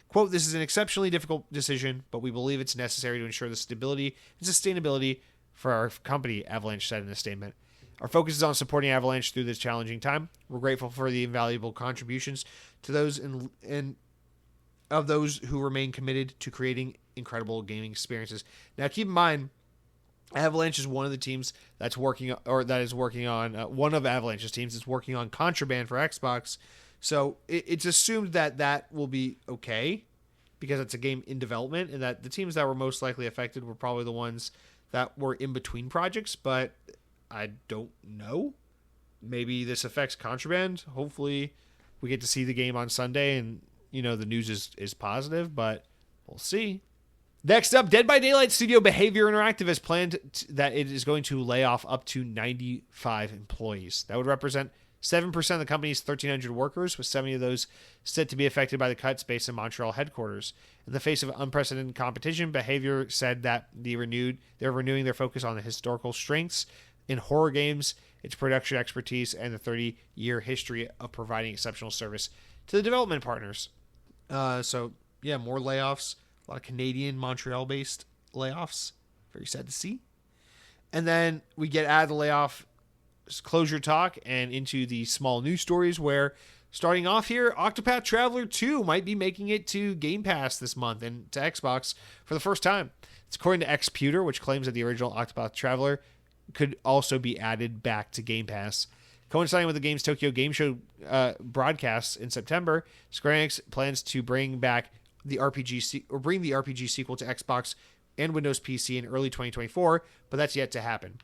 Quote, "This is an exceptionally difficult decision, but we believe it's necessary to ensure the stability and sustainability for our company," Avalanche said in a statement. "Our focus is on supporting Avalanche through this challenging time. We're grateful for the invaluable contributions to those of those who remain committed to creating incredible gaming experiences." Now, keep in mind, Avalanche is one of the teams that's working on one of Avalanche's teams that's working on Contraband for Xbox. So it's assumed that will be okay because it's a game in development, and that the teams that were most likely affected were probably the ones that were in between projects, but I don't know. Maybe this affects Contraband. Hopefully we get to see the game on Sunday and, the news is positive, but we'll see. Next up, Dead by Daylight studio Behavior Interactive has planned that it is going to lay off up to 95 employees. That would represent 7% of the company's 1,300 workers, with 70 of those said to be affected by the cuts based in Montreal headquarters. In the face of unprecedented competition, Behavior said that they're renewing their focus on the historical strengths in horror games, its production expertise, and the 30-year history of providing exceptional service to the development partners. More layoffs. A lot of Canadian, Montreal-based layoffs. Very sad to see. And then we get out of the layoff closure talk and into the small news stories where, starting off here, Octopath Traveler 2 might be making it to Game Pass this month and to Xbox for the first time. It's according to Xputer, which claims that the original Octopath Traveler could also be added back to Game Pass. Coinciding with the game's Tokyo Game Show broadcasts in September, Square Enix plans to bring the RPG sequel to Xbox and Windows PC in early 2024, but that's yet to happen.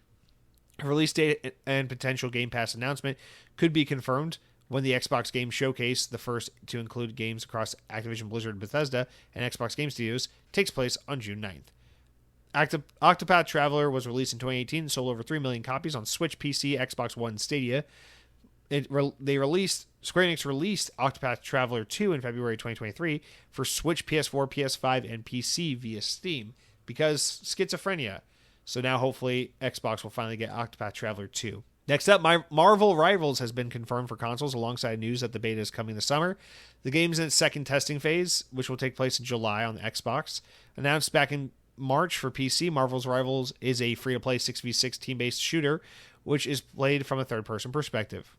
A release date and potential Game Pass announcement could be confirmed when the Xbox Game Showcase, the first to include games across Activision Blizzard, Bethesda, and Xbox Game Studios, takes place on June 9th. Octopath Traveler was released in 2018 and sold over 3 million copies on Switch, PC, Xbox One, Stadia. Square Enix released Octopath Traveler 2 in February 2023 for Switch, PS4, PS5, and PC via Steam because schizophrenia. So now hopefully Xbox will finally get Octopath Traveler 2. Next up, Marvel Rivals has been confirmed for consoles alongside news that the beta is coming this summer. The game's in its second testing phase, which will take place in July on the Xbox. Announced back in March for PC, Marvel's Rivals is a free-to-play 6v6 team-based shooter, which is played from a third-person perspective.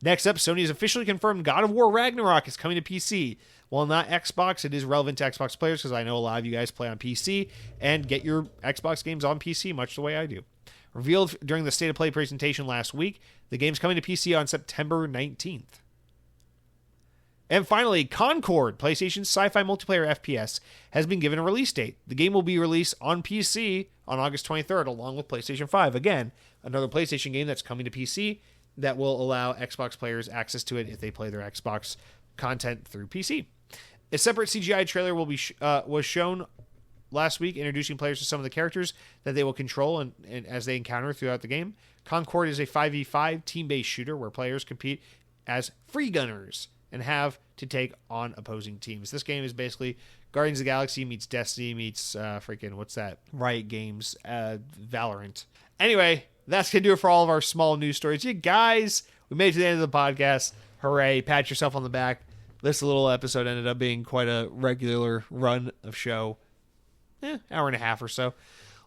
Next up, Sony has officially confirmed God of War Ragnarok is coming to PC. While not Xbox, it is relevant to Xbox players because I know a lot of you guys play on PC and get your Xbox games on PC much the way I do. Revealed during the State of Play presentation last week, the game's coming to PC on September 19th. And finally, Concord, PlayStation's sci-fi multiplayer FPS, has been given a release date. The game will be released on PC on August 23rd, along with PlayStation 5. Again, another PlayStation game that's coming to PC that will allow Xbox players access to it if they play their Xbox content through PC. A separate CGI trailer will be was shown last week, introducing players to some of the characters that they will control and as they encounter throughout the game. Concord is a 5v5 team-based shooter where players compete as free gunners and have to take on opposing teams. This game is basically Guardians of the Galaxy meets Destiny meets Riot Games, Valorant. Anyway, that's going to do it for all of our small news stories. You guys, we made it to the end of the podcast. Hooray, pat yourself on the back. This little episode ended up being quite a regular run of show. Hour and a half or so.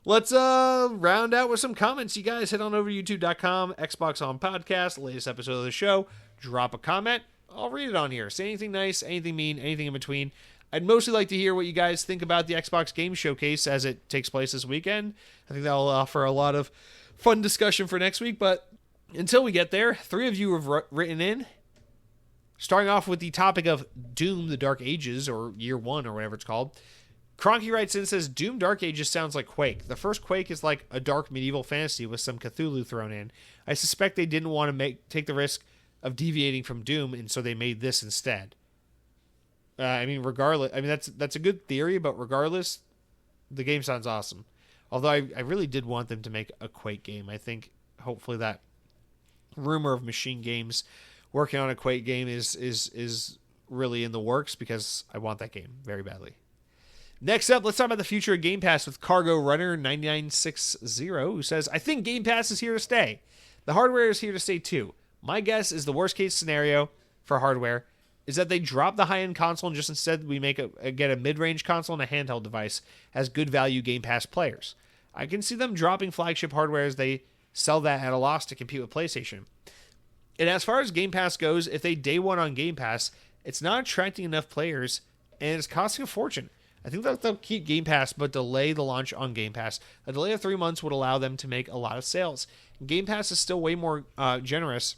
Let's round out with some comments. You guys head on over to youtube.com, Xbox On Podcast, latest episode of the show. Drop a comment. I'll read it on here. Say anything nice, anything mean, anything in between. I'd mostly like to hear what you guys think about the Xbox Game Showcase as it takes place this weekend. I think that will offer a lot of fun discussion for next week. But until we get there, 3 of you have written in. Starting off with the topic of Doom, the Dark Ages, or Year 1, or whatever it's called. Cronky writes in and says, Doom Dark Ages sounds like Quake. The first Quake is like a dark medieval fantasy with some Cthulhu thrown in. I suspect they didn't want to take the risk of deviating from Doom, and so they made this instead. Regardless, that's a good theory, but regardless, the game sounds awesome. Although I really did want them to make a Quake game. I think hopefully that rumor of Machine Games working on a Quake game is really in the works because I want that game very badly. Next up, let's talk about the future of Game Pass with Cargo Runner 9960, who says, I think Game Pass is here to stay. The hardware is here to stay too. My guess is the worst case scenario for hardware is that they drop the high-end console and just instead we get a mid-range console and a handheld device as good value Game Pass players. I can see them dropping flagship hardware as they sell that at a loss to compete with PlayStation. And as far as Game Pass goes, if they day one on Game Pass, it's not attracting enough players and it's costing a fortune. I think that they'll keep Game Pass, but delay the launch on Game Pass. A delay of 3 months would allow them to make a lot of sales. Game Pass is still way more generous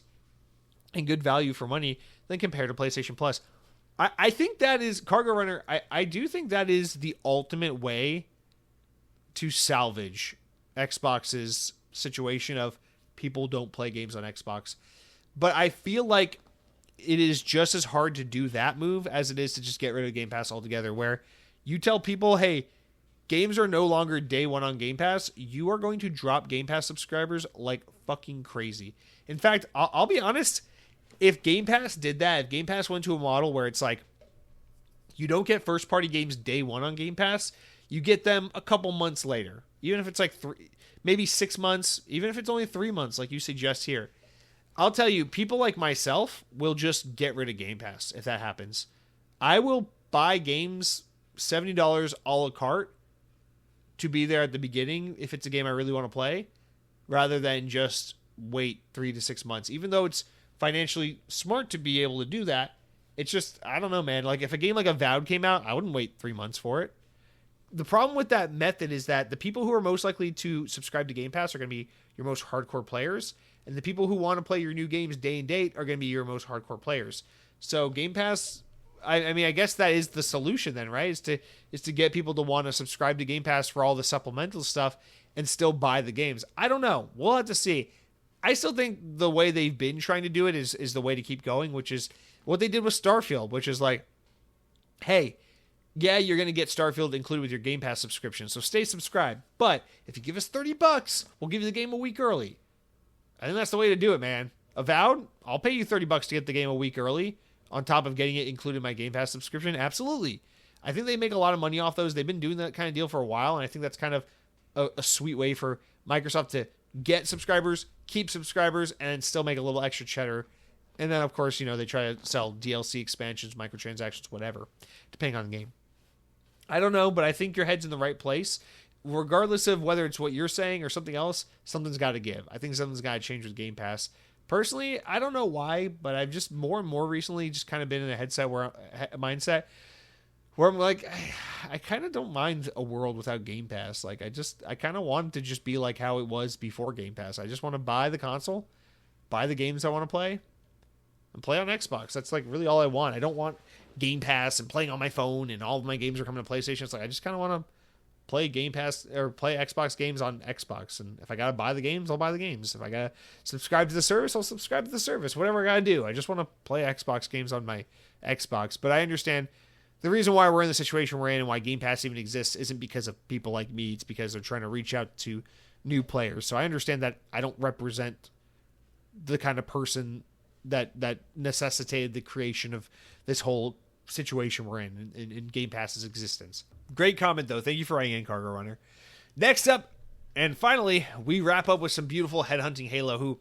and good value for money than compared to PlayStation Plus. I think that is, Cargo Runner, I do think that is the ultimate way to salvage Xbox's situation of people don't play games on Xbox. But I feel like it is just as hard to do that move as it is to just get rid of Game Pass altogether, where you tell people, hey, games are no longer day one on Game Pass. You are going to drop Game Pass subscribers like fucking crazy. In fact, I'll be honest, if Game Pass did that, if Game Pass went to a model where it's like, you don't get first-party games day one on Game Pass, you get them a couple months later. Even if it's like maybe 6 months, even if it's only 3 months, like you suggest here. I'll tell you, people like myself will just get rid of Game Pass if that happens. I will buy games $70 a la carte to be there at the beginning if it's a game I really want to play, rather than just wait 3 to 6 months. Even though it's financially smart to be able to do that, it's just, I don't know, man. Like if a game like Avowed came out, I wouldn't wait 3 months for it. The problem with that method is that the people who are most likely to subscribe to Game Pass are going to be your most hardcore players, and the people who want to play your new games day and date are going to be your most hardcore players. So Game Pass, I guess that is the solution then, right? Is to get people to want to subscribe to Game Pass for all the supplemental stuff and still buy the games. I don't know. We'll have to see. I still think the way they've been trying to do it is the way to keep going, which is what they did with Starfield, which is like, hey, yeah, you're going to get Starfield included with your Game Pass subscription, so stay subscribed. But if you give us $30, we'll give you the game a week early. I think that's the way to do it, man. Avowed, I'll pay you $30 to get the game a week early, on top of getting it included in my Game Pass subscription. Absolutely. I think they make a lot of money off those. They've been doing that kind of deal for a while, and I think that's kind of a sweet way for Microsoft to get subscribers, keep subscribers, and still make a little extra cheddar. And then, of course, they try to sell DLC expansions, microtransactions, whatever, depending on the game. I don't know, but I think your head's in the right place. Regardless of whether it's what you're saying or something else, something's got to give. I think something's got to change with Game Pass. Personally, I don't know why, but I've just more and more recently just kind of been in a mindset where I'm like, I kind of don't mind a world without Game Pass. Like, I kind of want it to just be like how it was before Game Pass. I just want to buy the console, buy the games I want to play, and play on Xbox. That's like really all I want. I don't want Game Pass and playing on my phone and all of my games are coming to PlayStation. It's like, I just kind of want to play Game Pass or play Xbox games on Xbox. And if I got to buy the games, I'll buy the games. If I got to subscribe to the service, I'll subscribe to the service. Whatever I got to do. I just want to play Xbox games on my Xbox. But I understand the reason why we're in the situation we're in and why Game Pass even exists isn't because of people like me. It's because they're trying to reach out to new players. So I understand that I don't represent the kind of person that necessitated the creation of this whole situation we're in Game Pass's existence. Great comment, though. Thank you for writing in, Cargo Runner. Next up, and finally, we wrap up with some beautiful Headhunting Halo, who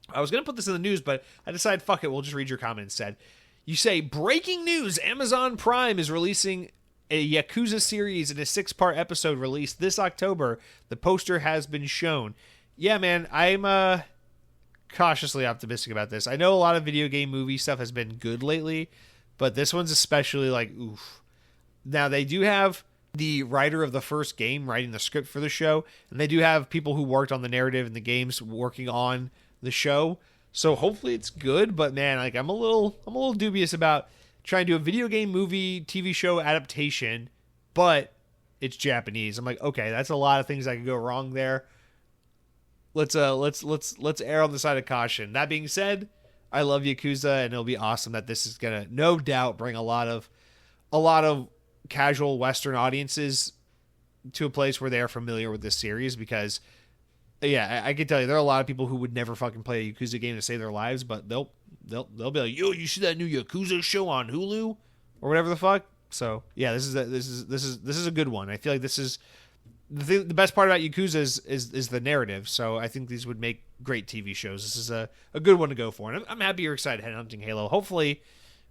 I was going to put this in the news, but I decided, fuck it, we'll just read your comment instead. You say, breaking news, Amazon Prime is releasing a Yakuza series in a 6-part episode released this October. The poster has been shown. Yeah, man, I'm cautiously optimistic about this. I know a lot of video game movie stuff has been good lately, but this one's especially like, oof. Now, they do have the writer of the first game writing the script for the show, and they do have people who worked on the narrative and the games working on the show. So hopefully it's good, but man, like I'm a little dubious about trying to do a video game movie TV show adaptation, but it's Japanese. I'm like, okay, that's a lot of things that could go wrong there. Let's err on the side of caution. That being said, I love Yakuza, and it'll be awesome that this is gonna no doubt bring a lot of casual Western audiences to a place where they are familiar with this series, because yeah, I can tell you there are a lot of people who would never fucking play a Yakuza game to save their lives, but they'll be like, yo, you see that new Yakuza show on Hulu or whatever the fuck. So yeah, this is a good one. I feel like this is the best part about Yakuza is the narrative. So I think these would make great TV shows. This is a good one to go for, and I'm happy you're excited. Headhunting Halo. Hopefully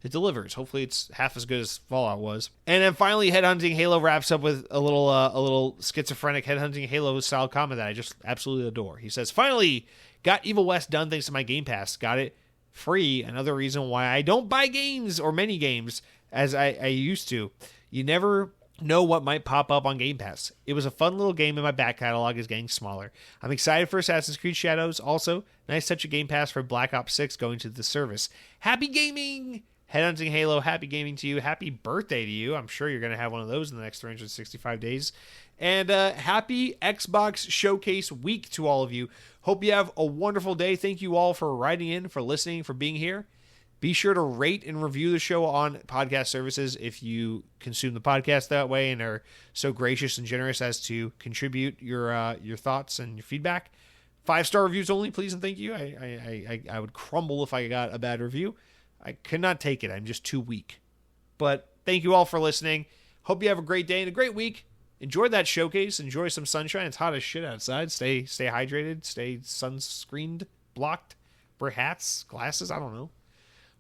it delivers. Hopefully it's half as good as Fallout was. And then finally, Headhunting Halo wraps up with a little schizophrenic Headhunting Halo style comment that I just absolutely adore. He says, finally got Evil West done thanks to my Game Pass. Got it free. Another reason why I don't buy games or many games as I used to. You never know what might pop up on Game Pass. It was a fun little game, and my back catalog is getting smaller. I'm excited for Assassin's Creed Shadows. Also, nice touch of Game Pass for Black Ops 6 going to the service. Happy gaming! Headhunting Halo, happy gaming to you. Happy birthday to you. I'm sure you're going to have one of those in the next 365 days. And happy Xbox Showcase week to all of you. Hope you have a wonderful day. Thank you all for writing in, for listening, for being here. Be sure to rate and review the show on podcast services if you consume the podcast that way and are so gracious and generous as to contribute your thoughts and your feedback. 5-star reviews only, please and thank you. I would crumble if I got a bad review. I cannot take it. I'm just too weak. But thank you all for listening. Hope you have a great day and a great week. Enjoy that showcase. Enjoy some sunshine. It's hot as shit outside. Stay hydrated. Stay sunscreened, blocked. Wear hats, glasses. I don't know.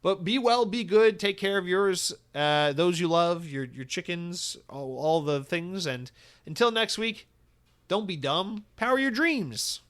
But be well, be good. Take care of yours, those you love, your chickens, all the things. And until next week, don't be dumb. Power your dreams.